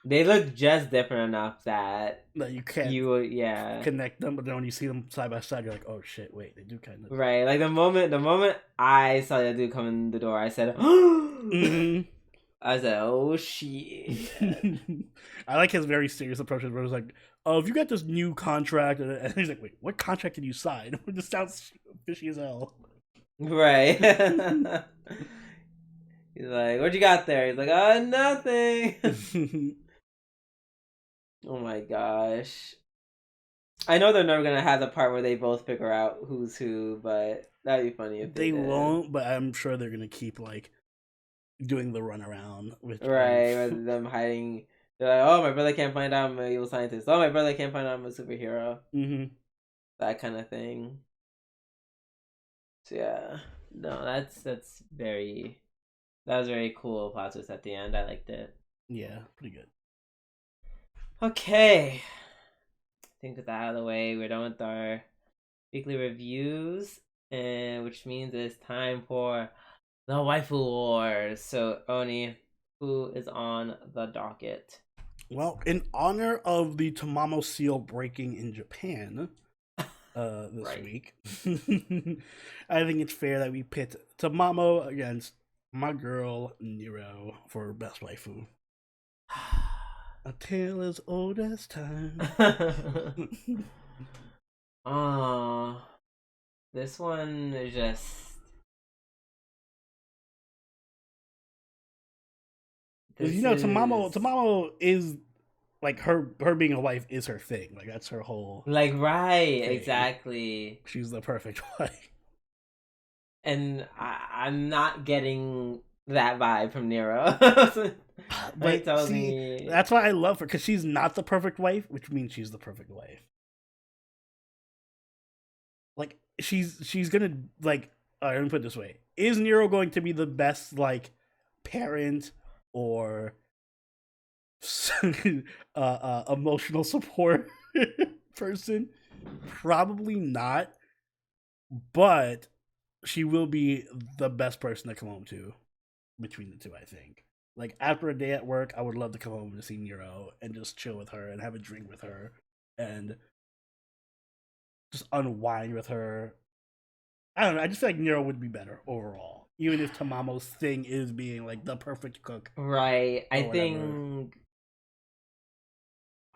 They look just different enough that you can't connect them, but then when you see them side by side, you're like, oh shit, wait, they do kind of. Right, like the moment I saw that dude come in the door, I said, oh! I said, oh shit. I like his very serious approach where it's like, oh, if you got this new contract, and he's like, wait, what contract did you sign? It just sounds fishy as hell. Right. He's like, what you got there? He's like, oh, nothing. Oh my gosh. I know they're never gonna have the part where they both figure out who's who, but that'd be funny if they did. Won't, but I'm sure they're gonna keep like doing the runaround with with them hiding. They're like, oh, my brother can't find out I'm an evil scientist. Oh, my brother can't find out I'm a superhero. That kind of thing. So yeah, no, that was very cool plot twist at the end. I liked it. Yeah, pretty good. Okay, I think with that out of the way, we're done with our weekly reviews, and which means it's time for the Waifu Wars. So Oni, who is on the docket? Well, in honor of the Tamamo seal breaking in Japan this week, I think it's fair that we pit Tamamo against my girl Nero for best waifu. A tale as old as time. This one is just. Tamamo is like her being a wife is her thing. Like that's her whole Like, right, thing. Exactly. She's the perfect wife. And I'm not getting that vibe from Nero. He But tells see, me, that's why I love her, because she's not the perfect wife, which means she's the perfect wife. Like she's gonna like. Let me put it this way: is Nero going to be the best like parent or emotional support person? Probably not, but she will be the best person to come home to between the two, I think. Like after a day at work, I would love to come home to see Nero and just chill with her and have a drink with her and just unwind with her. I don't know. I just feel like Nero would be better overall, even if Tamamo's thing is being like the perfect cook, right. I or whatever. think.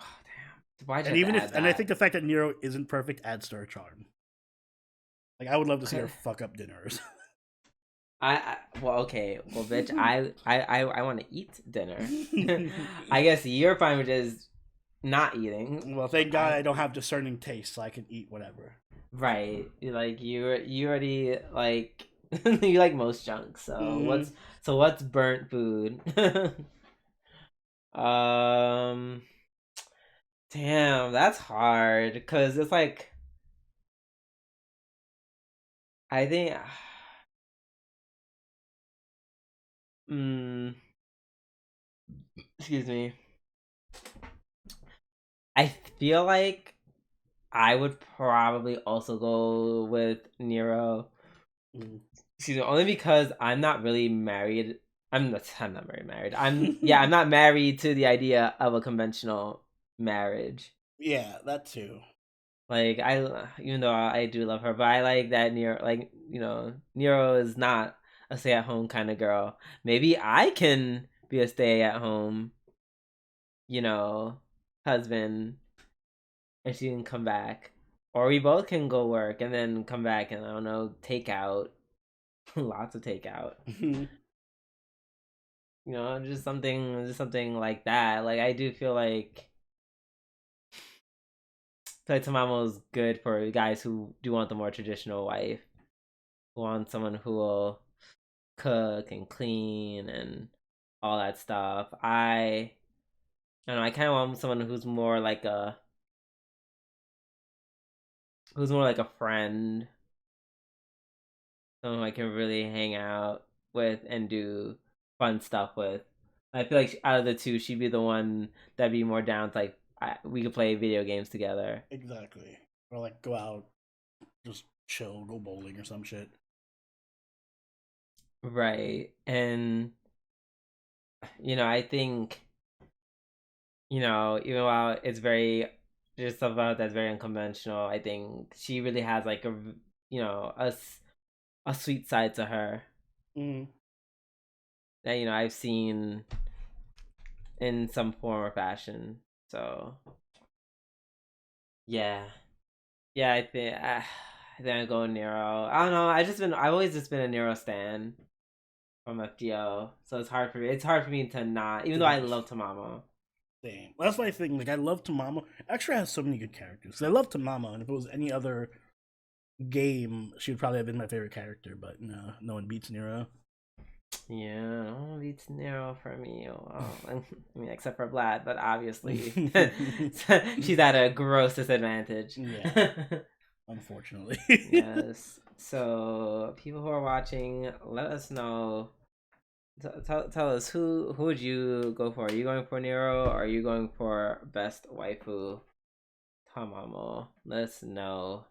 Oh, damn. Why'd you And have to even add if, and I that? think the fact that Nero isn't perfect adds to her charm. Like I would love to see her 'Cause fuck up dinners. well, okay, well, bitch, I want to eat dinner. I guess your fine with just not eating, Well, thank but God I don't have discerning taste, so I can eat whatever. right, like you already like you like most junk. So Mm-hmm. what's burnt food? um, damn, that's hard because it's like I think, mm, excuse me, I feel like I would probably also go with Nero. Mm. Excuse me, only because I'm not really married. I'm not very married. I'm not married to the idea of a conventional marriage. Yeah, that too. Like even though I do love her, but I like that Nero. Like Nero is not a stay at home kind of girl. Maybe I can be a stay at home, you know, husband, and she can come back, or we both can go work and then come back and I don't know, take out, lots of takeout. Just something like that. Like I do feel like Tamamo's good for guys who do want the more traditional wife, who want someone who will cook and clean and all that stuff. I don't know. I kind of want someone who's more like a friend, someone I can really hang out with and do fun stuff with. I feel like out of the two, she'd be the one that'd be more down to we could play video games together. Exactly. Or like go out, just chill, go bowling or some shit. Right. And I think, even while it's very there's stuff about it that's very unconventional, I think she really has like a sweet side to her Mm. that I've seen in some form or fashion. So yeah, yeah, I think I go Nero. I don't know. I've always just been a Nero stan from FDO, so it's hard for me to not, even though I love Tamamo. Same. That's my thing. Like I love Tamamo. Actually, has so many good characters. I love Tamamo, and if it was any other game, she would probably have been my favorite character. But no, no one beats Nero. Yeah, no one beats Nero for me. Well, I mean, except for Vlad, but obviously she's at a gross disadvantage. Yeah, unfortunately. Yes. So people who are watching, let us know. Tell us who would you go for? Are you going for Nero or are you going for best waifu Tamamo? Let us know.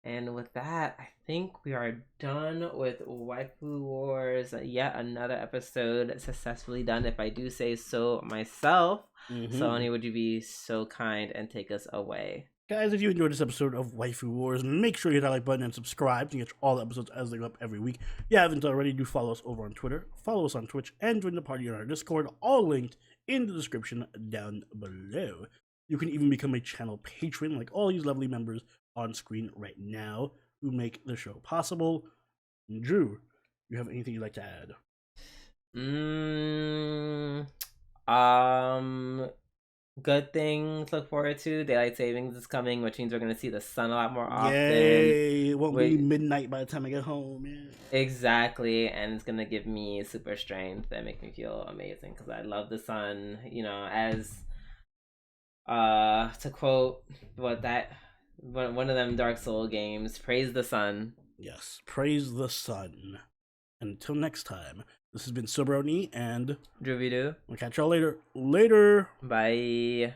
And with that, I think we are done with Waifu Wars. Yet another episode successfully done, if I do say so myself. Sony, would you be so kind and take us away? Guys, if you enjoyed this episode of Waifu Wars, make sure you hit that like button and subscribe to get all the episodes as they go up every week. If you haven't already, do follow us over on Twitter, follow us on Twitch, and join the party on our Discord, all linked in the description down below. You can even become a channel patron like all these lovely members on screen right now who make the show possible. Drew, you have anything you'd like to add? Mm, um good things to look forward to. Daylight savings is coming, which means we're gonna see the sun a lot more often. Yay! It won't be midnight by the time I get home. Yeah. Exactly, and it's gonna give me super strength and make me feel amazing because I love the sun. You know, as to quote one of them Dark Soul games, praise the sun. Yes, praise the sun. Until next time, this has been Sobroni and Drooby doo. we'll catch y'all later. Later. Bye.